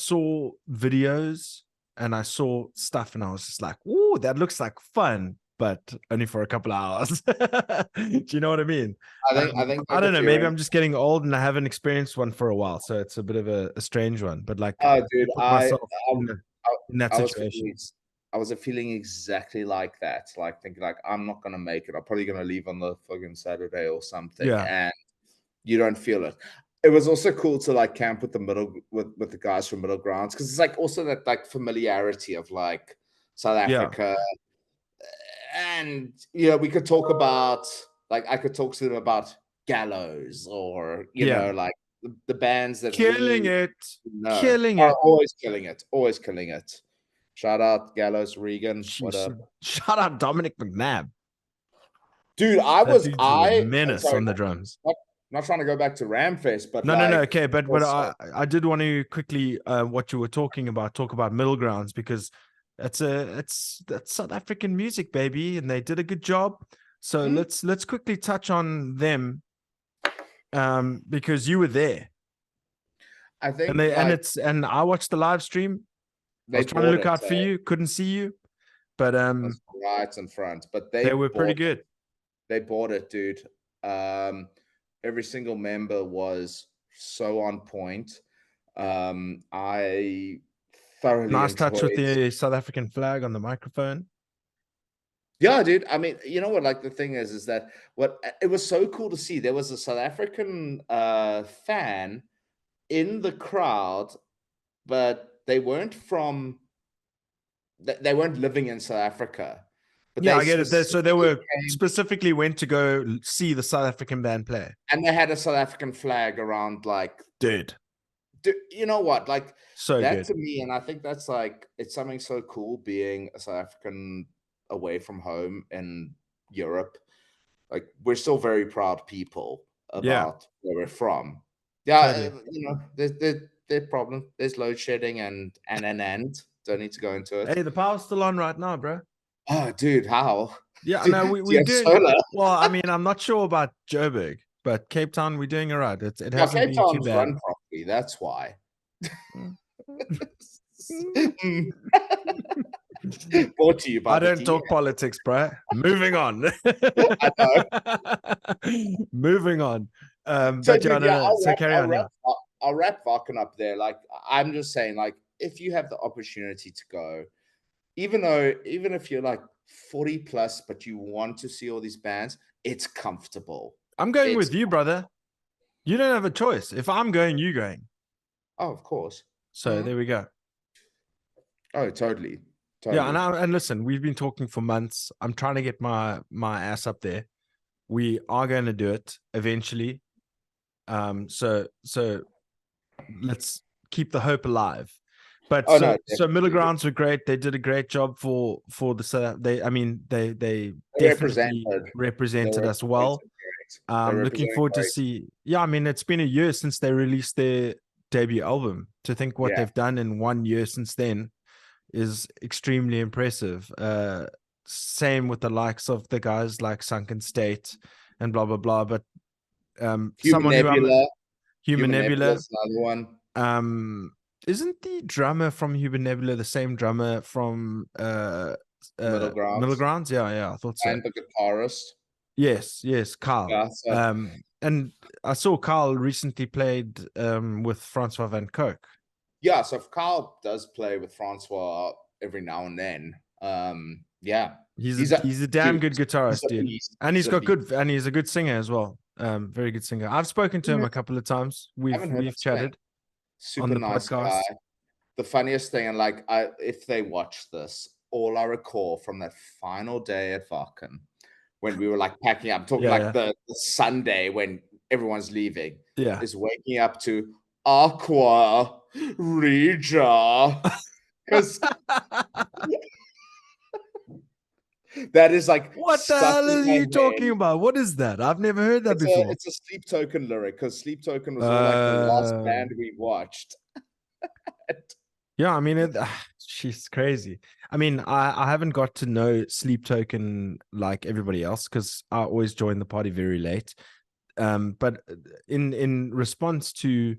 saw videos and I saw stuff and I was just like, "Ooh, that looks like fun." But only for a couple of hours. Do you know what I mean? I think I don't know. Maybe I'm just getting old and I haven't experienced one for a while, so it's a bit of a strange one. But like, dude, in that situation, I was feeling exactly like that. Like, thinking like, I'm not gonna make it. I'm probably gonna leave on the fucking Saturday or something. Yeah. And you don't feel it. It was also cool to like camp with the guys from Middle Grounds, because it's like also that like familiarity of like South Africa. And we could talk about, like, I could talk to them about Gallows, or you know, like the bands that killing it. Always killing it. Shout out Gallows, Regan. Jeez. What up? Shout out Dominic McNabb. Dude, menace on the drums. Not trying to go back to Ramfest, but no, okay, but I did want to quickly what you were talking about, talk about Middle Grounds, because that's South African music, baby, and they did a good job. So let's quickly touch on them, because you were there. I think, and I watched the live stream. I was trying to look out for you, couldn't see you, but right in front. But they were pretty good. They bought it, dude. Every single member was so on point. I thoroughly nice touch with the South African flag on the microphone. Yeah, dude. I mean, you know what? Like, the thing is that it was so cool to see. There was a South African fan in the crowd, but they weren't living in South Africa. But I get it. So they were specifically went to go see the South African band play, and they had a South African flag around. Like, dude, you know what? Like, so that good to me, and I think that's like, it's something so cool being a South African away from home in Europe. Like, we're still very proud people about where we're from. Yeah, totally. You know, there's problem. There's load shedding and don't need to go into it. Hey, the power's still on right now, bro. Oh, dude, how? Yeah, no, we're doing solar? Well, I mean, I'm not sure about Joburg, but Cape Town, we're doing all right. It hasn't been too bad. Run properly, that's why. Brought to you by I don't talk politics, bro. Moving on. I know. Moving on. So I'll wrap Wacken up there. Like, I'm just saying, like, if you have the opportunity to go, even if you're like 40 plus, but you want to see all these bands, it's comfortable. I'm going with you, brother. You don't have a choice. If I'm going, you're going. Oh, of course. So there we go. Oh, totally. Yeah, and listen, we've been talking for months. I'm trying to get my ass up there. We are going to do it eventually. So let's keep the hope alive. But so Middle Grounds were great. They did a great job for the they definitely represented us well. Looking forward to see. Yeah, I mean, it's been a year since they released their debut album. To think what they've done in 1 year since then is extremely impressive. Same with the likes of the guys like Sunken State and blah blah blah. But Human Nebula is another one. isn't the drummer from Human Nebula the same drummer from Middle Middle Grounds Grounds? Yeah, I thought so. and the guitarist. Yes, Carl. Yeah, so And I saw Carl recently played with Francois Van Coke. yeah, so if Kyle does play with Francois every now and then, yeah, He's a damn good he's guitarist, a dude. beast. And He's a beast. and he's a good singer as well. Very good singer. I've spoken to him a couple of times. Haven't heard him We've sing. chatted on Super the nice guy. podcast. The funniest thing, and like, if they watch this, all I recall from that final day at Wacken when we were like packing up, talking like the Sunday when everyone's leaving, Yeah. is waking up to Aqua Regia. Because that is like What the hell are you talking head. about? What is that? I've never heard that before. It's a Sleep Token lyric, because Sleep Token was all like the last band we watched. Yeah, I mean, she's crazy. I mean, I haven't got to know Sleep Token like everybody else because I always join the party very late. But in response to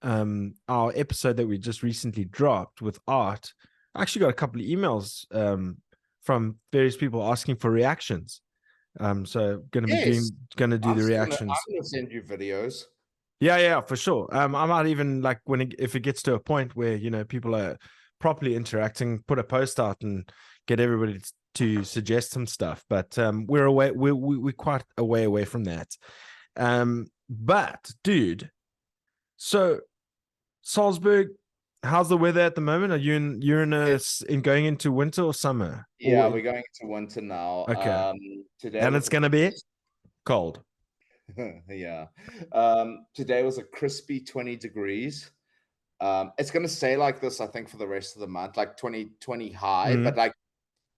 our episode that we just recently dropped with Art, I actually got a couple of emails from various people asking for reactions. So gonna do the reactions. I'm gonna send you videos. Yeah, for sure. I might even like if it gets to a point where, you know, people are properly interacting, put a post out and get everybody to suggest some stuff. But we're quite a way away from that. But dude, so Salzburg, how's the weather at the moment? Are you in going into winter or summer? Yeah, we're going into winter now. Okay. Today And it's gonna be cold. Yeah. Today was a crispy 20 degrees. It's gonna stay like this, I think, for the rest of the month, like 20 high, but like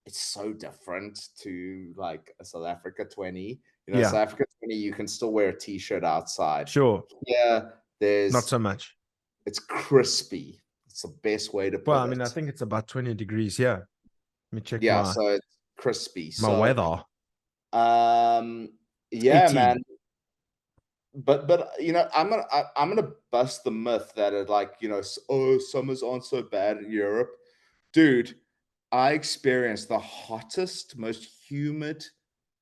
it's so different to like a South Africa 20. You know, South Africa 20, you can still wear a t-shirt outside. Sure. Yeah, there's not so much. It's crispy. It's the best way to put it. Well, I mean, I think it's about 20 degrees. Yeah. Let me check. Yeah, so it's crispy. My weather. Yeah, 18. Man. But you know, I'm gonna bust the myth that it like, you know, summers aren't so bad in Europe. Dude, I experienced the hottest, most humid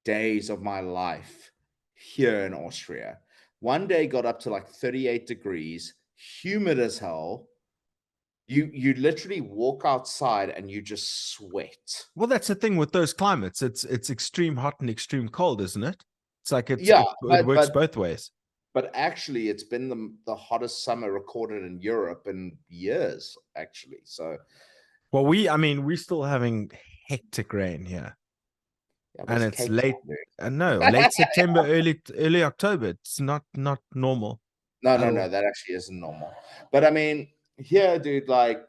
days of my life here in Austria. One day got up to like 38 degrees, humid as hell. You literally walk outside and you just sweat. Well, that's the thing with those climates. It's extreme hot and extreme cold, isn't it? It's like it works both ways. But actually, it's been the hottest summer recorded in Europe in years, actually. So, well, we're still having hectic rain here. Yeah, and it's late. Late September, early October. It's not normal. No, that actually isn't normal. But I mean, here, dude, like,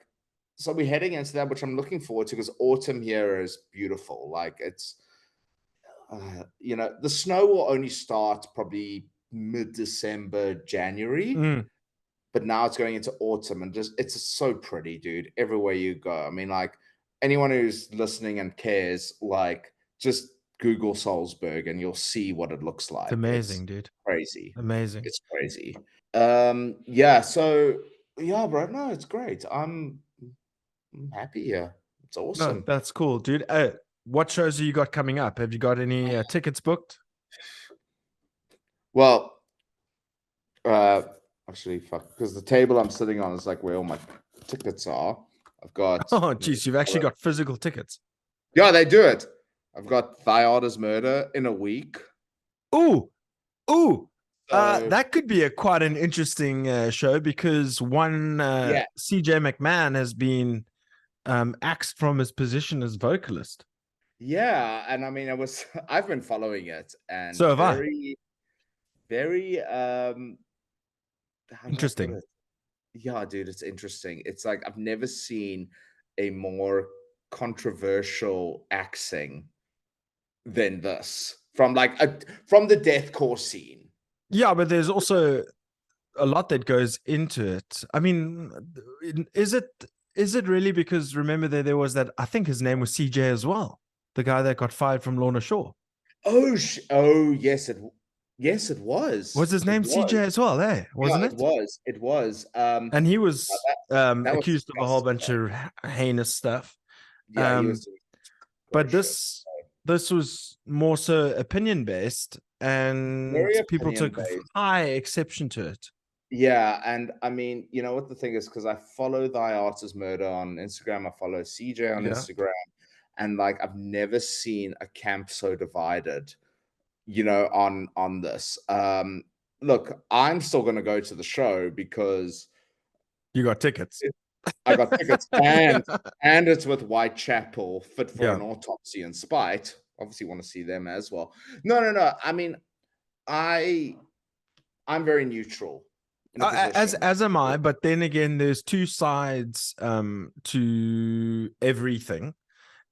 so we're heading into that, which I'm looking forward to, because autumn here is beautiful. Like, it's, you know, the snow will only start probably mid-December, January. But now it's going into autumn, and just it's so pretty, dude, everywhere you go. I mean, like, anyone who's listening and cares, like, just Google Salzburg and you'll see what it looks like. It's amazing, dude. Crazy. Amazing. It's crazy. Yeah, so yeah, bro. No, it's great. I'm happy here. It's awesome. No, that's cool, dude. What shows have you got coming up? Have you got any tickets booked? Well, actually, fuck, because the table I'm sitting on is like where all my tickets are. I've got. Oh, geez, you've actually got physical tickets. Yeah, they do it. I've got Thy Art is Murder in a week. Ooh. That could be quite an interesting show, because one CJ McMahon has been axed from his position as vocalist. Yeah, and I mean, I've been following it, and so have very interesting. Yeah, dude, it's interesting. It's like I've never seen a more controversial axing than this from from the deathcore scene. Yeah, but there's also a lot that goes into it. I mean, is it really? Because remember there was that, I think his name was CJ as well, the guy that got fired from Lorna Shore. Oh yes, Yes, it was. Was his It name CJ was. as well? Eh, Yeah, wasn't it it? was. It was. And he was That was accused of a whole disgusting, bunch though. of heinous stuff. Yeah, he was Um, doing but gross shit. this was more so opinion based, and Very people opinion took based. high exception to it. Yeah, and I mean, you know what the thing is, because I follow Thy Art is Murder on Instagram, I follow CJ on Yeah, Instagram, and like I've never seen a camp so divided, on this. Look, I'm still gonna go to the show because you got tickets. it, I got tickets and it's with Whitechapel, Fit for Yeah. an Autopsy and Spite. Obviously want to see them as well. No, no, no. I mean, I I'm very neutral in a position. As am I, but then again, there's two sides to everything.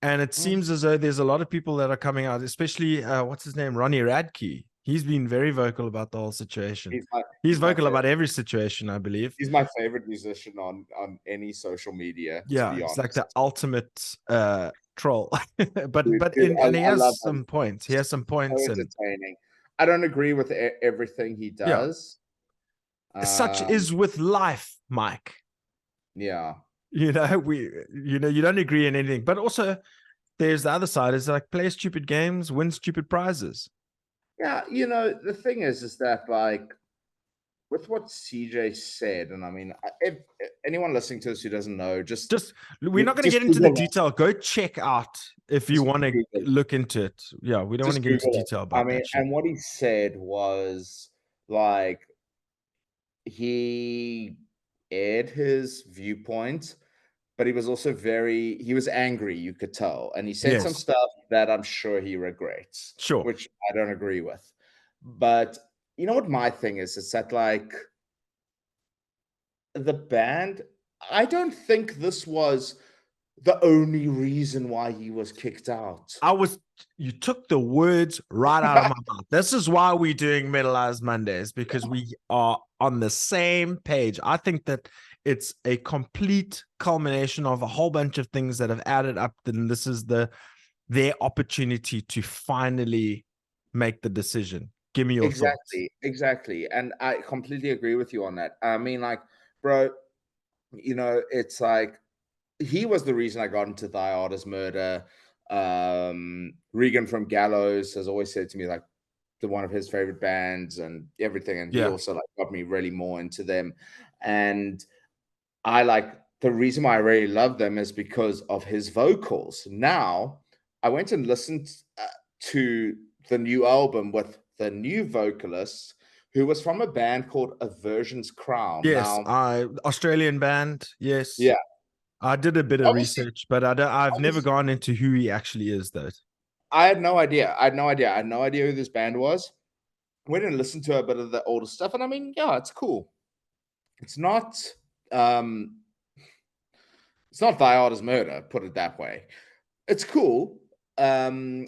And it Mm. seems as though there's a lot of people that are coming out, especially what's his name, Ronnie Radke. He's been very vocal about the whole situation. He's He's my vocal favorite. about every situation, I believe. He's my favorite musician on any social media, to Yeah, be he's like the honest. ultimate troll. but Dude, and he I has love him. some points. He has some So points, and entertaining. I don't agree with everything he yeah, does. such Um, is with life, Mike. yeah. You know, you don't agree in anything, but also there's the other side is like play stupid games, win stupid prizes. Yeah, the thing is that like with what CJ said, and I mean, if anyone listening to this who doesn't know, Just we're not going to just get into the Google it. detail. Go check out if you Just want to Google it. look into it. Yeah, we don't want to Just get into Google it. detail I about mean, that shit. and what he said was like he aired his viewpoint, but he was also he was angry, you could tell. And he said some Yes, stuff that I'm sure he regrets, sure. which I don't agree with. But you know what my thing is? It's that like the band, I don't think this was the only reason why he was kicked out. You took the words right out of my mouth. This is why we're doing Metalized Mondays, because we are on the same page. I think that it's a complete culmination of a whole bunch of things that have added up. Then this is their opportunity to finally make the decision. Give me your thoughts. Exactly, exactly. And I completely agree with you on that. I mean, like, bro, it's like he was the reason I got into Thy Art is Murder. Regan from Gallows has always said to me, like, one of his favorite bands and everything. And he Yeah. also like got me really more into them. And I like the reason why I really love them is because of his vocals. Now, I went and listened to the new album with the new vocalist who was from a band called Aversion's Crown. Yes, Now, Australian band. Yes, yeah, I did a bit of obviously, research, but I've never obviously, gone into who he actually is, though. I had no idea. I had no idea. I had no idea who this band was. Went and listened to a bit of the older stuff, and I mean, yeah, it's cool. It's not um it's not Thy Art is Murder, put it that way. It's cool. Um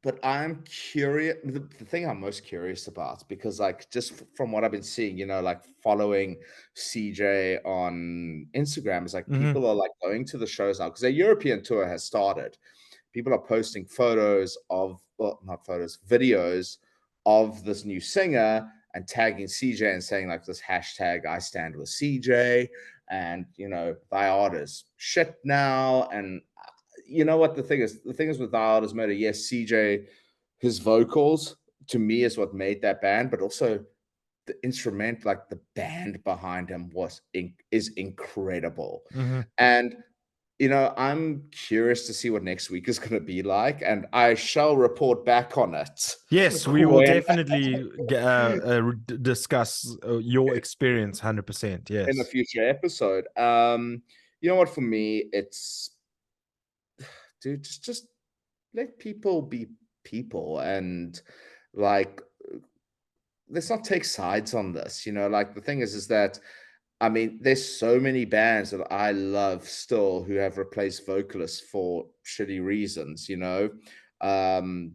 but I'm curious. The thing I'm most curious about, because like just from what I've been seeing, like following CJ on Instagram, is like Mm-hmm. people are like going to the shows now because their European tour has started. People are posting photos of, well, not photos, videos of this new singer and tagging CJ and saying like this hashtag I stand with CJ, and Thy Art is shit now. And you know what the thing is? The thing is with Thy Art is Murder, yes, CJ, his vocals to me is what made that band, but also the instrument, like the band behind him is incredible. Mm-hmm. And I'm curious to see what next week is going to be like, and I shall report back on it Yes, we will when definitely discuss your experience 100%. in a Yes. future episode. You know what? For me, it's dude, just let people be people, and like let's not take sides on this. Like the thing is that I mean, there's so many bands that I love still who have replaced vocalists for shitty reasons. Um,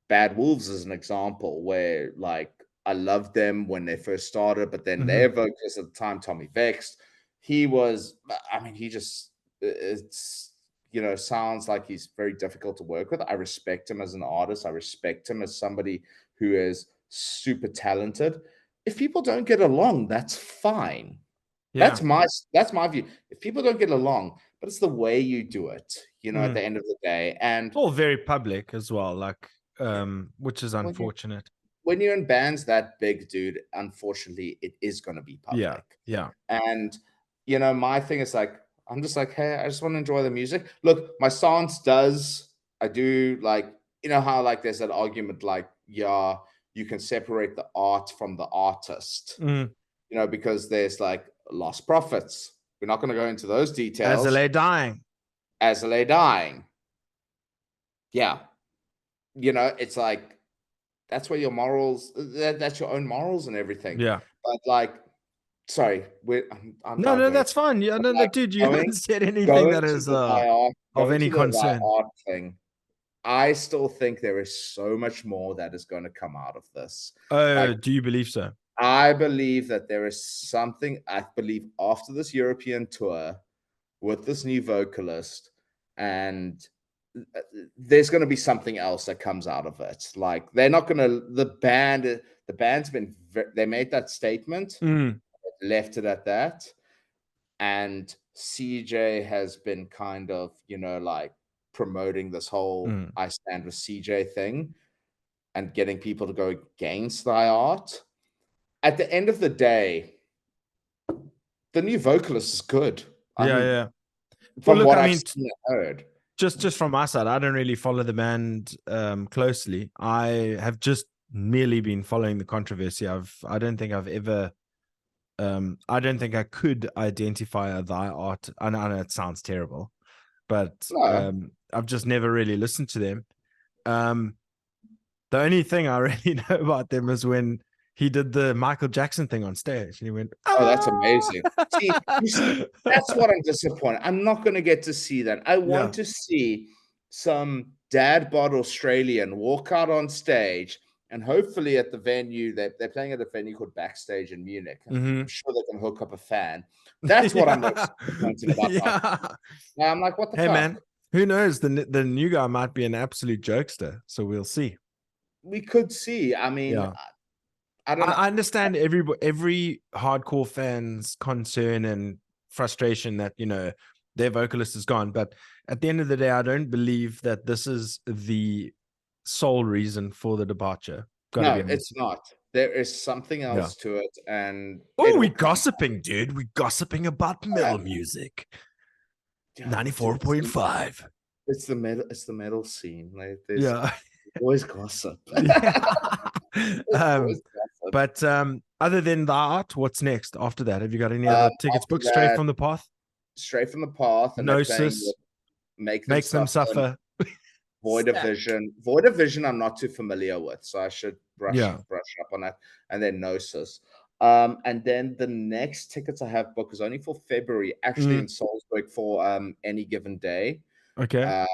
Bad Wolves is an example where, like, I loved them when they first started, but then Mm-hmm. their vocalist at the time, Tommy Vext, he was, I mean, he just, sounds like he's very difficult to work with. I respect him as an artist. I respect him as somebody who has super talented. If people don't get along, that's fine. Yeah. That's my view. If people don't get along, but it's the way you do it, at the end of the day. And All very public as well, like which is when you unfortunate. when you're in bands that big, dude, unfortunately, it is going to be Yeah. public. Yeah. And my thing is like, I'm just like, hey, I just want to enjoy the music. Look, my stance does, I do like, how like there's that argument like, yeah, you can separate the art from the artist, Mm. because there's like lost profits. We're not going to go into those details. As a lay dying. As a lay dying. Yeah. It's like, that's where your morals, that's your own morals and everything. Yeah. But like, sorry, I'm No, diverting. that's fine. Yeah, no, Like dude, you going haven't said anything going that to is the thy of going any to the thy concern. art thing, I still think there is so much more that is going to come out of this. Like, Do you believe so? I believe that there is something, I believe after this European tour with this new vocalist, and there's going to be something else that comes out of it. Like, they're not going to, the band's been, they made that statement, left it at that. And CJ has been kind of, like promoting this whole I stand with CJ thing and getting people to go against thy art. At the end of the day, the new vocalist is good. Yeah, yeah. Well, From look, what I I've mean, seen and heard. just from my side, I don't really follow the band closely. I have just merely been following the controversy. I don't think I've ever I don't think I could identify a thy art. I know it sounds terrible, but No. I've just never really listened to them. The only thing I really know about them is when he did the Michael Jackson thing on stage and he went, Oh, that's amazing. See, that's what I'm disappointed. I'm not going to get to see that. I want to see some dad bod Australian walk out on stage, and hopefully at the venue, they're playing at a venue called Backstage in Munich. I'm sure they can hook up a fan. That's what I'm most disappointed about. Yeah. I'm like, what the hey, fuck? Man, who knows? The new guy might be an absolute jokester, so we'll see. We could see. I mean, Yeah. I don't know. I understand every hardcore fan's concern and frustration that their vocalist is gone, but at the end of the day, I don't believe that this is the sole reason for the departure. No, it's not. There is something Yeah. else to it, and Oh, we're gossiping, dude. We're gossiping about metal Yeah. music. Yeah, 94.5. It's the metal scene. Like, there's Yeah. always gossip. But other than the art, what's next after that? Have you got any other tickets booked straight from the path? Straight from the path, and Gnosis, Make them suffer. Void of Vision. Void of Vision, I'm not too familiar with, so I should brush up on that. And then Gnosis. And then the next tickets I have booked is only for February, actually in Salzburg for Any Given Day. Okay.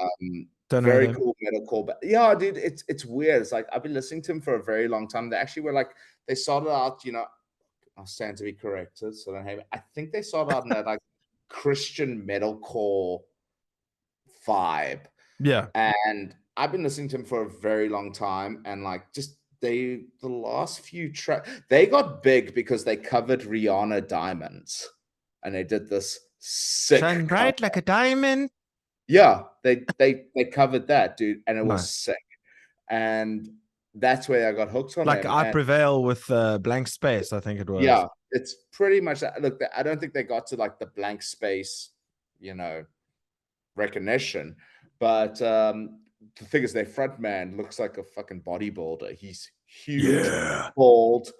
Don't know Very them. cool metalcore, but yeah, dude, it's weird. It's like I've been listening to him for a very long time. They actually were like, they started out, I'll stand to be corrected, so don't hate me. I think they started out in that like Christian metalcore vibe. Yeah. And I've been listening to him for a very long time, and like just the last few tracks, they got big because they covered Rihanna Diamonds, and they did this sick Shine bright like a diamond. Yeah, they covered that, dude, and it was Nice. sick. And that's where I got hooked on Like him. I And Prevail with Blank Space, I think it was. yeah, it's pretty much that. Look, I don't think they got to like the Blank Space, recognition, but the thing is, their front man looks like a fucking bodybuilder. He's huge, bald,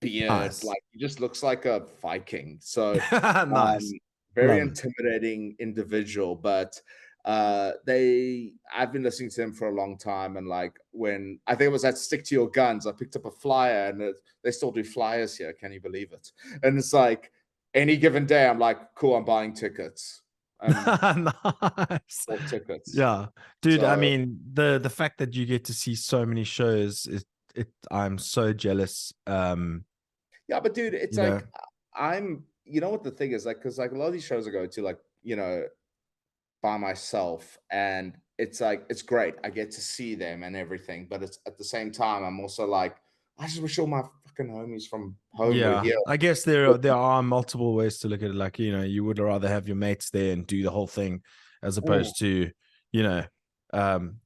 beard, Nice. like he just looks like a Viking. So nice. very intimidating individual, but I've been listening to him for a long time, and like when I think it was at Stick to Your Guns, I picked up a flyer, and they still do flyers here. Can you believe it? And it's like Any Given Day, I'm like, cool, I'm buying tickets. Nice. Tickets. Yeah, dude. I mean, the fact that you get to see so many shows I'm so jealous. Yeah, but dude, it's like you know what the thing is, like, because like a lot of these shows I go to, like, by myself, and it's like it's great. I get to see them and everything, but it's at the same time I'm also like, I just wish all my fucking homies from home were Yeah, here. I guess there are multiple ways to look at it. Like, you would rather have your mates there and do the whole thing as Mm, opposed to, you know,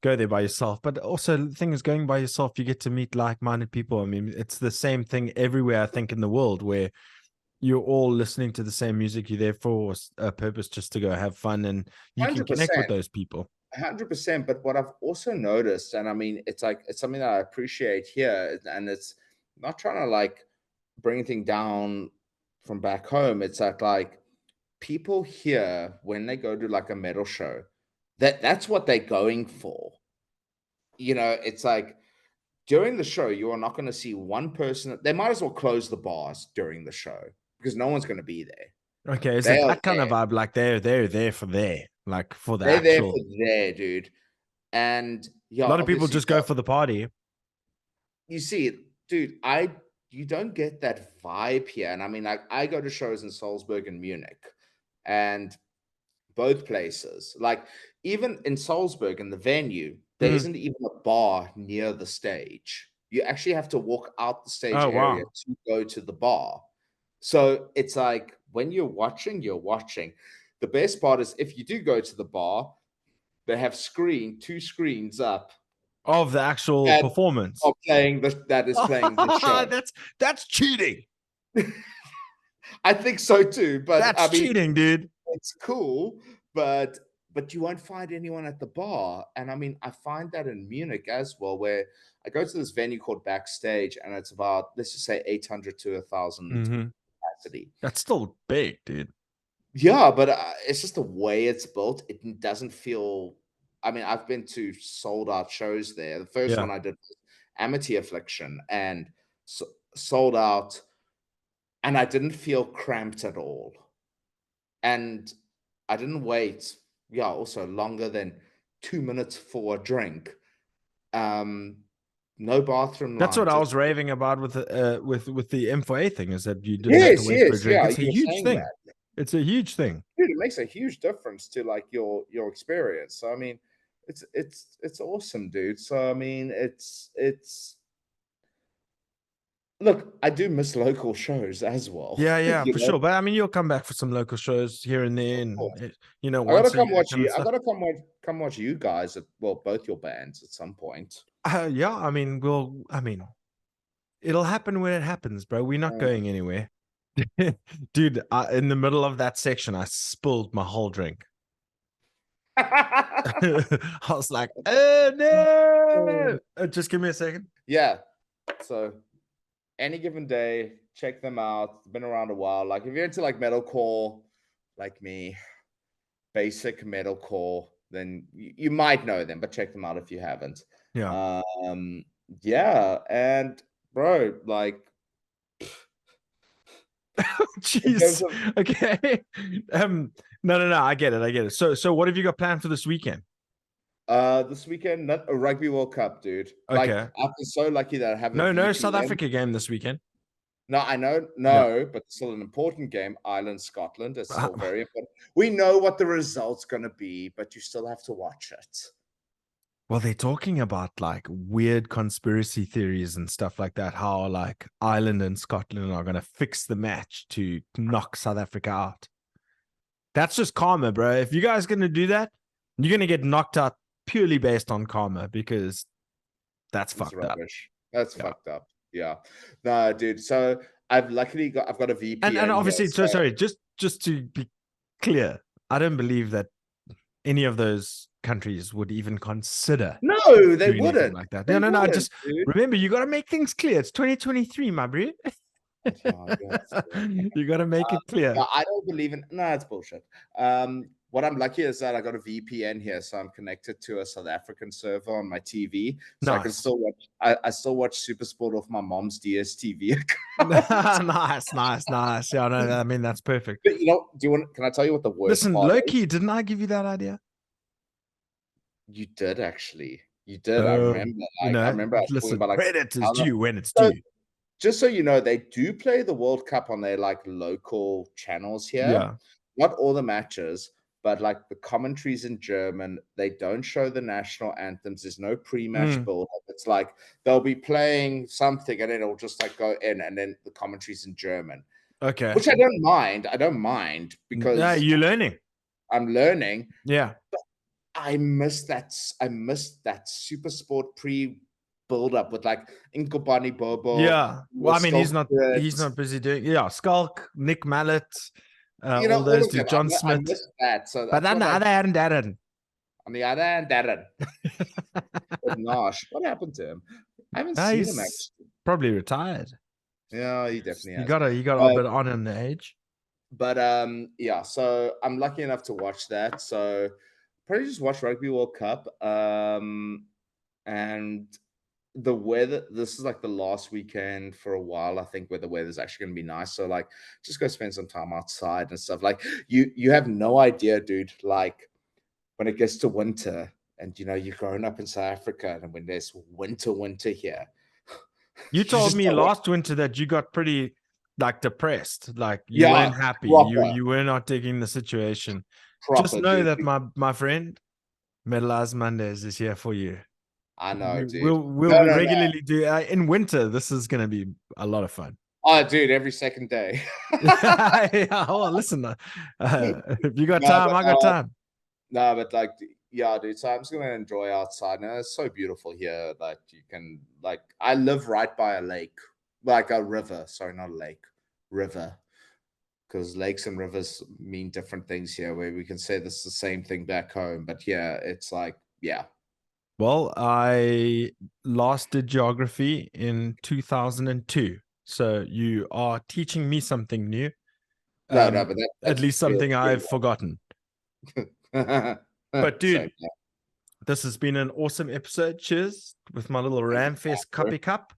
go there by yourself. But also the thing is, going by yourself, you get to meet like-minded people. I mean, it's the same thing everywhere, I think, in the world, where you're all listening to the same music. You're there for a purpose, just to go have fun, and you can connect with 100%. those people. 100%. But what I've also noticed, and I mean, it's something that I appreciate here, and it's not trying to like bring anything down from back home. It's like people here, when they go to like a metal show, that's what they're going for. It's like during the show, you are not going to see one person. They might as well close the bars during the show because no one's going to be there. Okay, is They it are that kind of there. vibe? Like they're there for there, like for the They're there for actual. there, dude. And yeah, A lot of people obviously, just go for the party. you see it, dude. You don't get that vibe here. And I mean, like, I go to shows in Salzburg and Munich, and both places, like even in Salzburg in the venue, there Mm. isn't even a bar near the stage. You actually have to walk out the stage Oh area wow. to go to the bar. So it's like when you're watching. The best part is if you do go to the bar, they have two screens up Of the actual that performance. are playing the show. That's cheating. I think so too, but That's I mean, cheating, dude. it's cool, but you won't find anyone at the bar. And I mean, I find that in Munich as well, where I go to this venue called Backstage, and it's about, let's just say, 800 to 1,000 Mm-hmm. capacity. That's still big, dude. Yeah, but it's just the way it's built. It doesn't feel. I mean, I've been to sold out shows there. The first Yeah. one I did was Amity Affliction, and sold out, and I didn't feel cramped at all. And I didn't wait, yeah, also longer than 2 minutes for a drink. Um, no bathroom That's line, what I just was raving about with the M4A thing, is that you didn't have to yes, wait for a yes, drink. yeah, It's a you were huge saying thing. that. It's a huge thing. Dude, it makes a huge difference to like your experience. So I mean, it's awesome, dude. So I mean, it's look, I do miss local shows as well. Yeah, yeah, You for know, sure. But I mean, you'll come back for some local shows here and there, of and course. I gotta once a come year watch kind of you. I stuff. gotta come watch you guys at, well, both your bands at some point. Yeah, I mean, it'll happen when it happens, bro. We're not going anywhere. Dude, in the middle of that section, I spilled my whole drink. I was like, oh no. Just give me a second. Yeah. So any given day, check them out. It's been around a while. Like if you're into like metalcore, like me, basic metalcore, then you might know them, but check them out if you haven't. Yeah. Um, yeah, and bro, like in terms Jeez. of Okay. No. I get it. So what have you got planned for this weekend? this weekend, not a Rugby World Cup, dude. Like Okay. I've been so lucky that I have a No South VPN. Africa game this weekend. No, I know, Yeah. no, but it's still an important game. Ireland, Scotland is still very important. We know what the result's going to be, but you still have to watch it. Well, they're talking about like weird conspiracy theories and stuff like that. How like Ireland and Scotland are going to fix the match to knock South Africa out. That's just karma, bro. If you guys going to do that, you're going to get knocked out purely based on karma, because that's It's fucked up. rubbish. That's Yeah. fucked up. Yeah. No, dude. So I've got a VPN. And obviously, here, so sorry, just to be clear, I don't believe that any of those countries would even consider no, they doing anything wouldn't. like that. They No. I wouldn't, just dude. remember, you got to make things clear. It's 2023, my bro. Oh, yes. You got to make it clear. Yeah, I don't believe in. No, it's bullshit. What I'm lucky is that I got a VPN here, so I'm connected to a South African server on my TV, so I can Nice. still watch. I still watch SuperSport off my mom's DSTV. Nice. Yeah, no, I mean, that's perfect. But do you want? Can I tell you what the worst Listen, part is? Loki, didn't I give you that idea? You did actually. You did. I remember. I remember I was talking Listen, about like credit is how due when it's so due. just so you know, they do play the World Cup on their like local channels here. Yeah. Not all the matches, but like the commentaries in German, they don't show the national anthems. There's no pre-match build up. It's like they'll be playing something and then it'll just like go in, and then the commentaries in German. Okay. Which I don't mind. I don't mind because yeah, you're learning. I'm learning. Yeah. But I miss that super sport build up with like Inkobani Bobo. Yeah. Well, I mean, he's not Skulk, busy doing Skulk, Nick Mallet, all all those of two, them. John I Smith. miss that. So But that's on the other hand, Darren. On the other hand, Darren. But Nosh, what happened to him? I haven't seen him actually. Probably retired. Yeah, he definitely has. He got a bit on in the age. But yeah, so I'm lucky enough to watch that. So probably just watch Rugby World Cup. And the weather, this is like the last weekend for a while, I think, where the weather's actually gonna be nice. So like just go spend some time outside and stuff. Like you have no idea, dude. Like when it gets to winter and you're growing up in South Africa, and when there's winter here. You told me last winter that you got pretty like depressed, like you weren't happy. You were not digging the situation. Just know dude. That my friend, Metalised Mondays is here for you. I know, dude. We'll regularly do in winter. This is going to be a lot of fun. Oh, dude, every second day. Yeah, oh, listen, if you got time, I got time. No, but like, yeah, dude. So I'm just gonna enjoy outside. And it's so beautiful here that you can I live right by a lake, like a river. Sorry, not a lake, river. Because lakes and rivers mean different things here. Where we can say this is the same thing back home, but yeah, it's like, yeah. Well, I last did geography in 2002. So you are teaching me something new. No, but at least something I've forgotten. But dude, this has been an awesome episode. Cheers with my little Ramfest cuppy cup.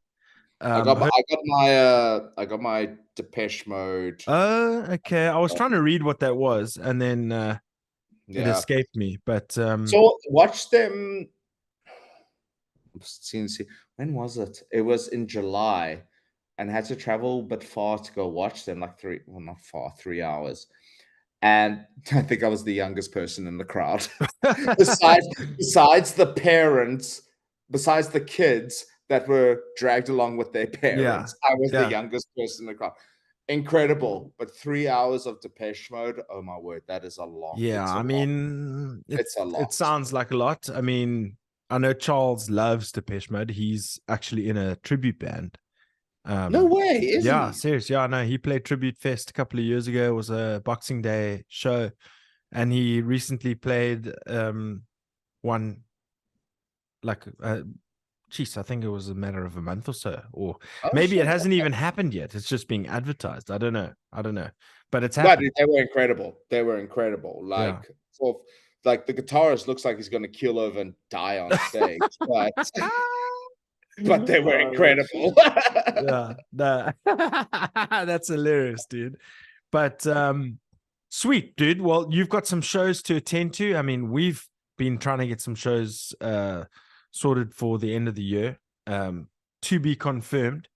I got my Depeche Mode. Oh, okay. I was trying to read what that was, and then it escaped me. But so watch them. When was it? It was in July, and had to travel a bit far to go watch them. Like 3 hours. And I think I was the youngest person in the crowd. besides the parents, besides the kids that were dragged along with their parents, I was the youngest person in the crowd. Incredible. But 3 hours of Depeche Mode, oh my word, that is a lot. Yeah, I mean, it's a lot. It sounds like a lot. I mean, I know Charles loves Depeche Mode. He's actually in a tribute band. No way, isn't he? Serious. Yeah, no, he played Tribute Fest a couple of years ago. It was a Boxing Day show, and he recently played one like I think it was a matter of a month or so, or maybe it hasn't even happened yet. It's just being advertised. I don't know, but it's happening. They were incredible. Like like the guitarist looks like he's going to keel over and die on stage, but they were incredible. Yeah, that's hilarious, dude. But sweet, dude. Well, you've got some shows to attend to. I mean, we've been trying to get some shows sorted for the end of the year, to be confirmed.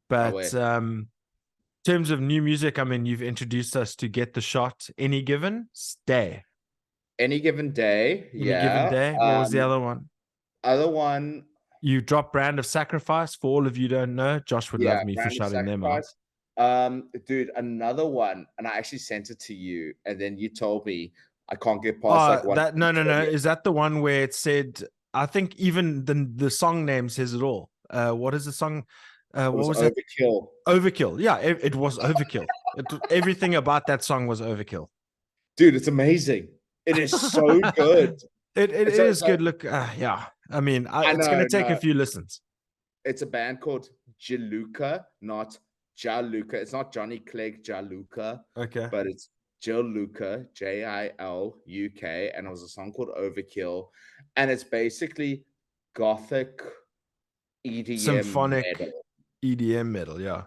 But in terms of new music, I mean, you've introduced us to Get the Shot, Any Given Day. Any Given Day. What was the other one? You dropped Brand of Sacrifice. For all of you who don't know, Josh would love me for shouting them out. Dude, another one, and I actually sent it to you, and then you told me I can't get past one. No. Is that the one where it said? I think even the song name says it all. What is the song? What was Overkill. Overkill. Yeah, it was Overkill. Everything about that song was Overkill. Dude, it's amazing. It is so good. It is good. Look, yeah. I mean, it's going to take a few listens. It's a band called Jaluka, not Jaluka. It's not Johnny Clegg Jaluka. Okay. But it's Jaluka, Jiluk, and it was a song called Overkill. And it's basically gothic EDM symphonic metal. EDM metal, yeah.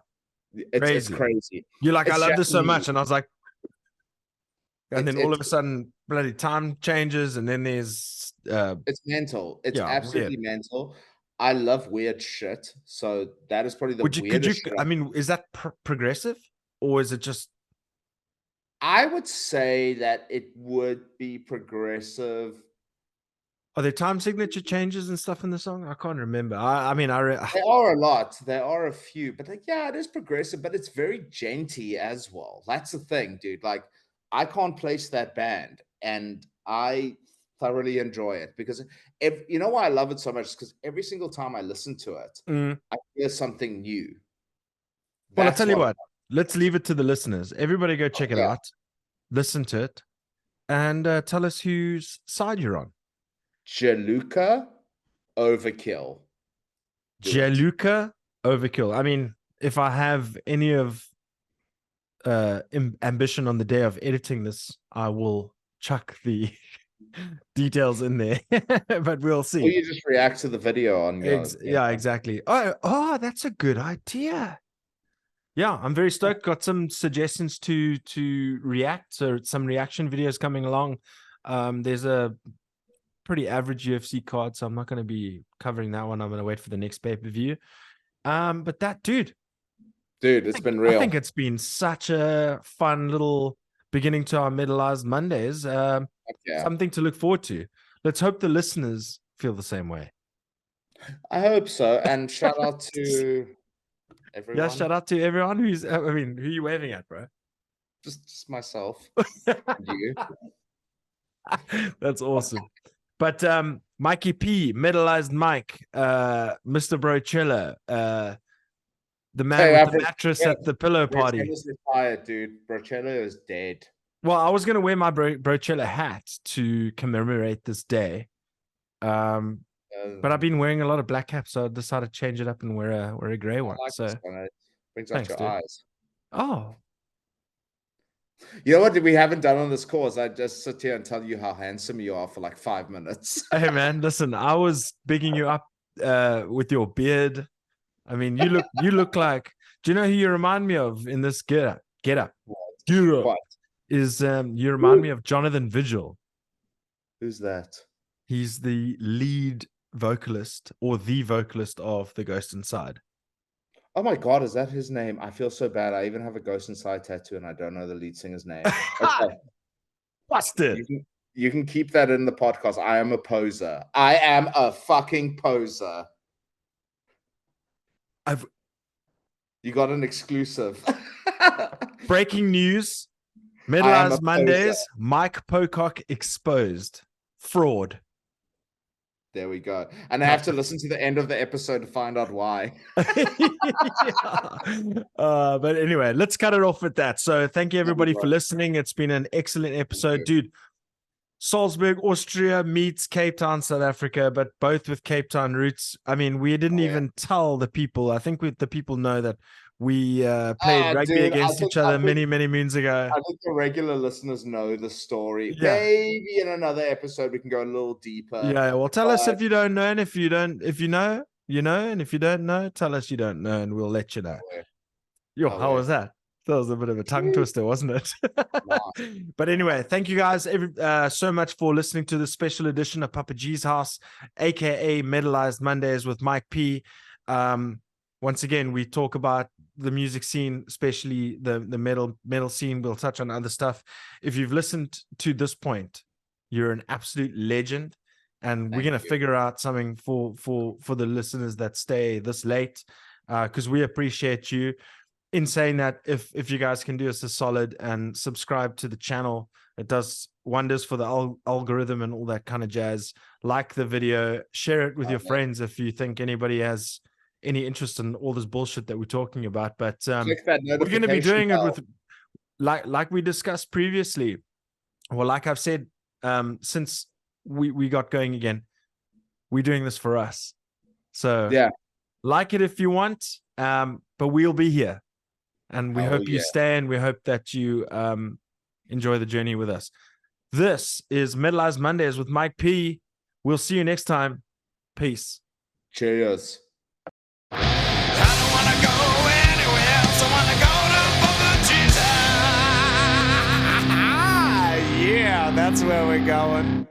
It's crazy. You're like, I love this so much. And I was like, and then all of a sudden, bloody time changes, and then there's it's mental. It's absolutely mental. I love weird shit, so that is probably the weirdest shit. I mean, is that progressive, or is it just? I would say that it would be progressive. Are there time signature changes and stuff in the song? I can't remember. I mean, There are a lot. There are a few, but like, yeah, it is progressive, but it's very genty as well. That's the thing, dude. Like, I can't place that band, and I thoroughly enjoy it because you know why I love it so much? Because every single time I listen to it, Mm. I hear something new. Well, I'll That's tell you what. what. Let's leave it to the listeners. Everybody go check it Yeah. out, listen to it, and tell us whose side you're on. Jaluka Overkill. Do it. Jaluka Overkill. I mean, if I have any of ambition on the day of editing this, I will chuck the details in there, but we'll Or see. you just react to the video on your. Yeah, exactly. Oh, that's a good idea. Yeah, I'm very stoked. Got some suggestions to react. So some reaction videos coming along. There's a pretty average UFC card, so I'm not going to be covering that one. I'm going to wait for the next pay-per-view. But that dude, Dude, been real. I think it's been such a fun little beginning to our Metalised Mondays. Something to look forward to. Let's hope the listeners feel the same way. I hope so. And shout out to everyone. Yeah, shout out to everyone who's. I mean, who are you waving at, bro? Just myself. You. That's awesome. But Mikey P, Metalised Mike, Mr. Brochella, the man with the mattress at the pillow party. Brochella's retired, dude. Brochella is dead. Well, I was going to wear my Brochella hat to commemorate this day. But I've been wearing a lot of black caps, so I decided to change it up and wear a gray one. Like so it brings out your eyes. Oh. You know what we haven't done on this course? I just sit here and tell you how handsome you are for like 5 minutes. Hey man, listen, I was bigging you up with your beard. I mean, you look like, do you know who you remind me of in this get up? What? Is you remind me of Jonathan Vigil. Who's that? He's the lead vocalist or the vocalist of The Ghost Inside. Oh my God, is that his name? I feel so bad. I even have a Ghost Inside tattoo and I don't know the lead singer's name. Okay. Busted. You can keep that in the podcast. I am a poser. I am a fucking poser. You got an exclusive. Breaking news. Metalised Mondays. Mike Pocock exposed. Fraud. There we go. And I have to listen to the end of the episode to find out why. But anyway, let's cut it off with that. So thank you everybody for listening. It's been an excellent episode, dude. Salzburg, Austria meets Cape Town, South Africa, but both with Cape Town roots. I mean, we didn't even tell the people. I think the people know that we played rugby against each other many moons ago. I think the regular listeners know the story. Yeah. Maybe in another episode we can go a little deeper. Yeah, well, tell us if you don't know, and if you know, you know, and if you don't know, tell us you don't know, and we'll let you know. How was that? That was a bit of a tongue twister, wasn't it? But anyway, thank you guys so much for listening to this special edition of Papa G's House, aka Metalised Mondays with Mike P. Once again, we talk about the music scene, especially the metal scene. We'll touch on other stuff. If you've listened to this point, you're an absolute legend, and we're gonna figure out something for the listeners that stay this late, because we appreciate you. In saying that, if you guys can do us a solid and subscribe to the channel, it does wonders for the algorithm and all that kind of jazz. Like the video, share it with your friends if you think anybody has any interest in all this bullshit that we're talking about. But we're going to be doing it with, like we discussed previously. Well, like I've said, since we got going again, we're doing this for us. So like it if you want, but we'll be here. And we hope you stay, and we hope that you enjoy the journey with us. This is Metalised Mondays with Mike P. We'll see you next time. Peace. Cheers. I don't want to go anywhere else. I want to go to Papa Jesus. Yeah, that's where we're going.